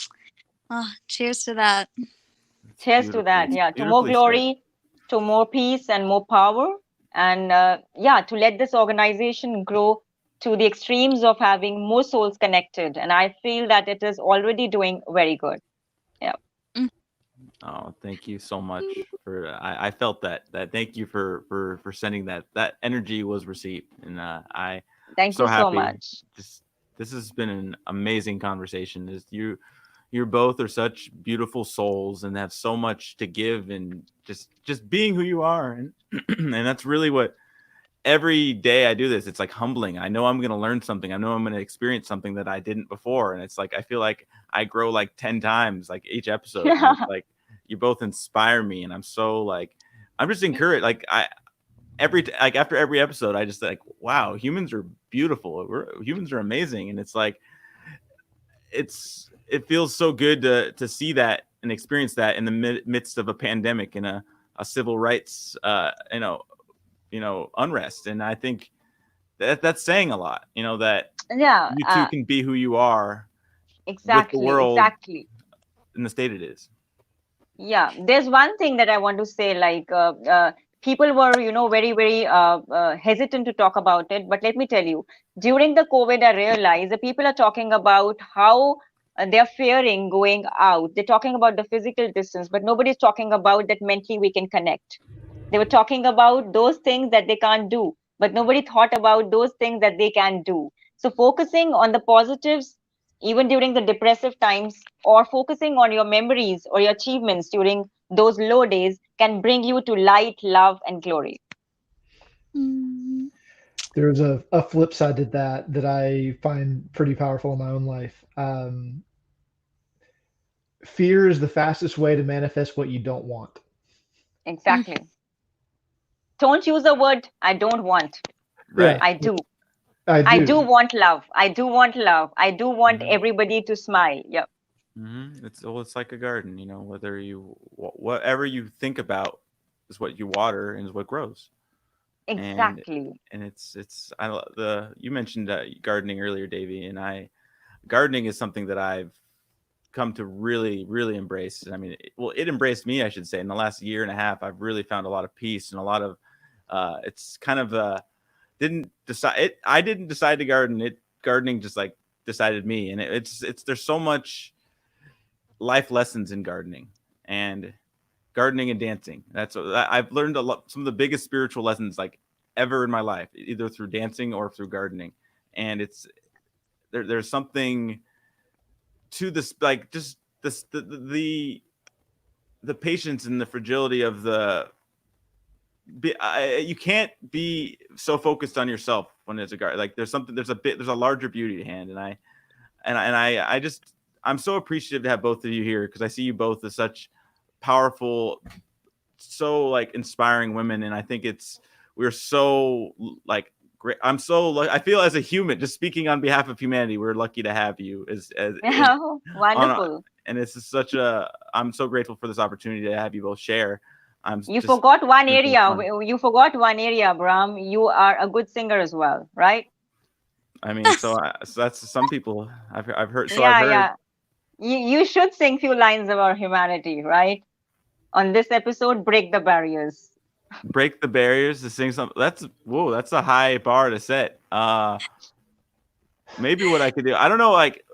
Oh, cheers to that. It's Cheers to that. Yeah, to more beautifully said. glory, to more peace and more power, and yeah, to let this organization grow to the extremes of having more souls connected. And I feel that it is already doing very good. Yeah. Mm. Oh, thank you so much for I felt that thank you for sending that. That energy was received, and I'm Thank so you so happy. much. Just This has been an amazing conversation. Is you both are such beautiful souls and have so much to give, and just being who you are, and and that's really what every day I do this. It's like humbling. I know I'm going to learn something. I know I'm going to experience something that I didn't before, and it's like I feel like I grow like 10 times like each episode, and it's like you both inspire me, and I'm so like I'm just encouraged. Like like after every episode, I just like, wow, humans are beautiful. Humans are amazing, and it's like it feels so good to see that and experience that in the midst of a pandemic and a civil rights unrest. And I think that's saying a lot, that Yeah, you too can be who you are with the exactly, world exactly. in the state it is. Yeah, there's one thing that I want to say, like people were, very, very hesitant to talk about it. But let me tell you, during the COVID, I realized that people are talking about how they're fearing going out. They're talking about the physical distance, but nobody's talking about that mentally we can connect. They were talking about those things that they can't do, but nobody thought about those things that they can do. So focusing on the positives, even during the depressive times, or focusing on your memories or your achievements during those low days can bring you to light, love, and glory. Mm. There's a flip side to that I find pretty powerful in my own life. Fear is the fastest way to manifest what you don't want. Exactly. Don't use the word I don't want. Right. Yeah, I do. I I do do. want love. I do want love. I do want everybody to smile. Yeah. It's like a garden, whether whatever you think about is what you water and is what grows. Exactly. And you mentioned gardening earlier, Davy, and gardening is something that I've come to really, really embrace. I mean, it embraced me, I should say. In the last year and a half, I've really found a lot of peace and a lot of. It's kind of didn't decide it. I didn't decide to garden. Gardening just like decided me, and it's there's so much life lessons in gardening and dancing. That's I've learned a lot. Some of the biggest spiritual lessons like ever in my life, either through dancing or through gardening. And there's something to this, like just this the patience and the fragility of you can't be so focused on yourself when it's a garden. Like there's a larger beauty at hand, I'm so appreciative to have both of you here because I see you both as such powerful, so like inspiring women, and I think we're so like great. I feel as a human, just speaking on behalf of humanity, we're lucky to have you Wonderful. and it's just I'm so grateful for this opportunity to have you both share. You forgot one it's area. fun. You forgot one area, Brahm. You are a good singer as well, right? I mean, so that's some people I've heard. So Yeah, I've heard. yeah. You should sing few lines about humanity, right? On this episode, break the barriers. Break the barriers to sing something. That's a high bar to set. Maybe what I could do, I don't know, like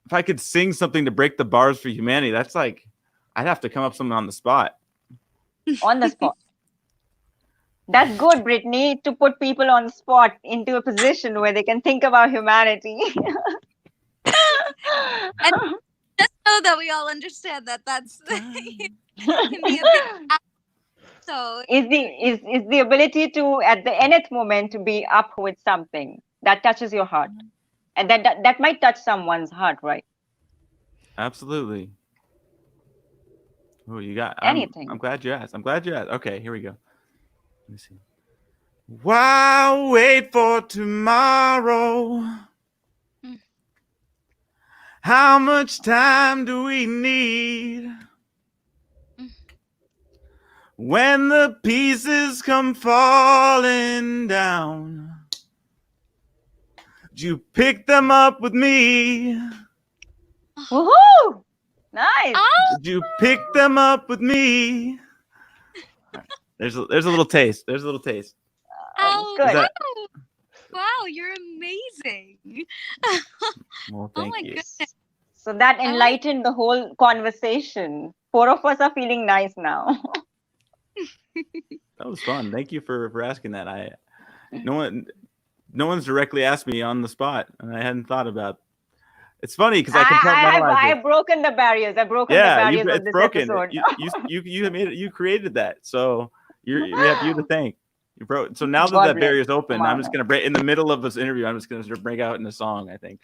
if I could sing something to break the bars for humanity, that's like I'd have to come up with something on the spot. On the spot. That's good, Brittany, to put people on the spot into a position where they can think about humanity. And just know that we all understand that's can be a bit. So is the ability to at the nth moment to be up with something that touches your heart, and that might touch someone's heart, right? Absolutely. Oh, you got Anything. I'm glad you asked. Okay, here we go. Let me see. Why wait for tomorrow? How much time do we need? When the pieces come falling down, you pick them up with me. Woohoo! Nice. Did you pick them up with me? Right. There's a little taste. oh, good. wow, you're amazing. Well, thank you. Goodness. So that enlightened the whole conversation. 4 of us are feeling nice now. That was fun. Thank you for asking that. No one's directly asked me on the spot, and I hadn't thought about. It's funny because I compartmentalize. I've broken the barriers. I've broken the barriers of this broken. episode. You made it. You created that. So we have you to thank. You broke. So now that barrier is open, I'm just gonna break in the middle of this interview. I'm just gonna sort of break out in a song, I think.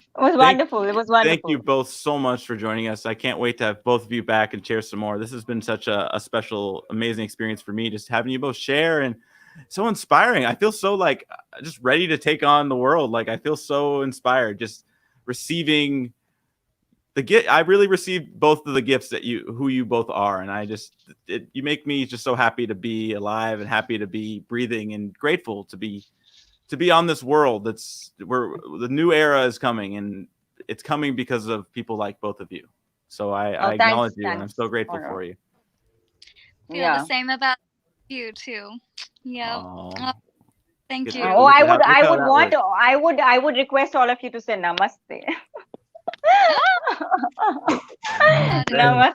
It was wonderful. It was wonderful. Thank you both so much for joining us. I can't wait to have both of you back and share some more. This has been such a special, amazing experience for me, just having you both share, and so inspiring. I feel so like just ready to take on the world. Like I feel so inspired just receiving the gift. I really received both of the gifts that who you both are, and you make me just so happy to be alive and happy to be breathing and grateful to be on this world where the new era is coming, and it's coming because of people like both of you. So I Oh, acknowledge thanks, you, and I'm thanks. so grateful All right. for you. Feel Yeah. the same about you too. Yep. Oh, Oh, thank Good. you. Oh, Look I at would, how- look I how would that want, works. I would request all of you to say namaste. Got it. Namaste.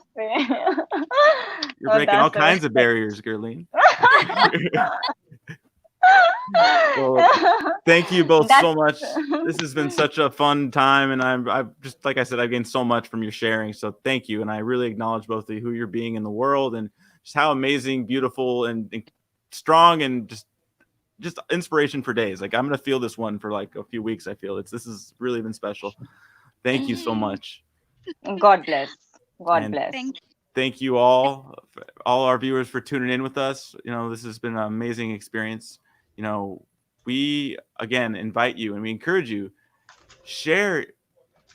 You're Oh, breaking all that's a kinds of respect. barriers, Gurleen. Well, thank you both so much. This has been such a fun time, and I've just, like I said, I've gained so much from your sharing. So thank you, and I really acknowledge both of you, who you're being in the world, and just how amazing, beautiful, and strong, and just inspiration for days. Like I'm gonna feel this one for like a few weeks. I feel this has really been special. Thank you so much, God bless. God and bless. Thank thank you all our viewers for tuning in with us. This has been an amazing experience. We again invite you and we encourage you, share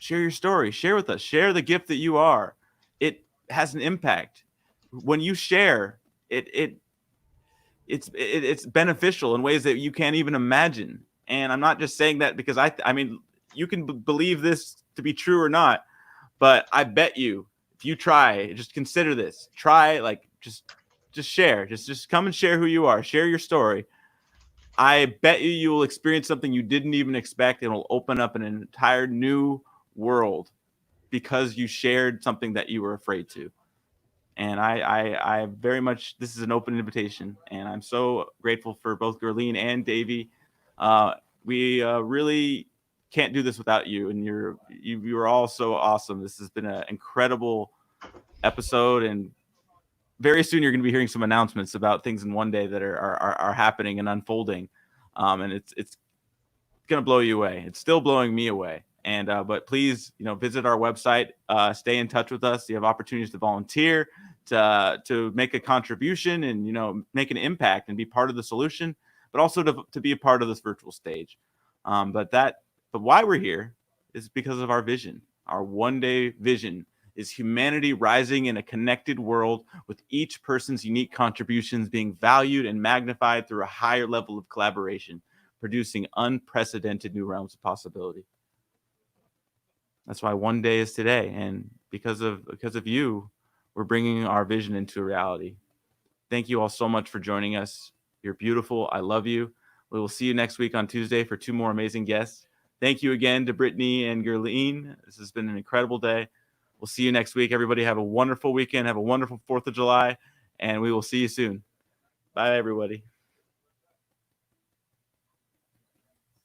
your story, share with us, share the gift that you are. It has an impact when you share it's beneficial in ways that you can't even imagine. And I'm not just saying that because I mean you can believe this to be true or not, but I bet you if you try, just consider this, try, like, just share, just come and share who you are, share your story. I bet you will experience something you didn't even expect, and will open up an entire new world because you shared something that you were afraid to. And I very much, this is an open invitation, and I'm so grateful for both Gurleen and Davi. We really can't do this without you, and you are all so awesome. This has been an incredible episode, and very soon you're going to be hearing some announcements about things in one day that are happening and unfolding, and it's going to blow you away. It's still blowing me away. And but please, visit our website, stay in touch with us. You have opportunities to volunteer, to make a contribution, and make an impact and be part of the solution, but also to be a part of this virtual stage. But why we're here is because of our vision. Our one-day vision is humanity rising in a connected world, with each person's unique contributions being valued and magnified through a higher level of collaboration, producing unprecedented new realms of possibility. That's why one day is today, and because of you, we're bringing our vision into reality. Thank you all so much for joining us. You're beautiful. I love you. We will see you next week on Tuesday for 2 more amazing guests. Thank you again to Brittany and Gurleen. This has been an incredible day. We'll see you next week. Everybody have a wonderful weekend. Have a wonderful 4th of July, and we will see you soon. Bye, everybody.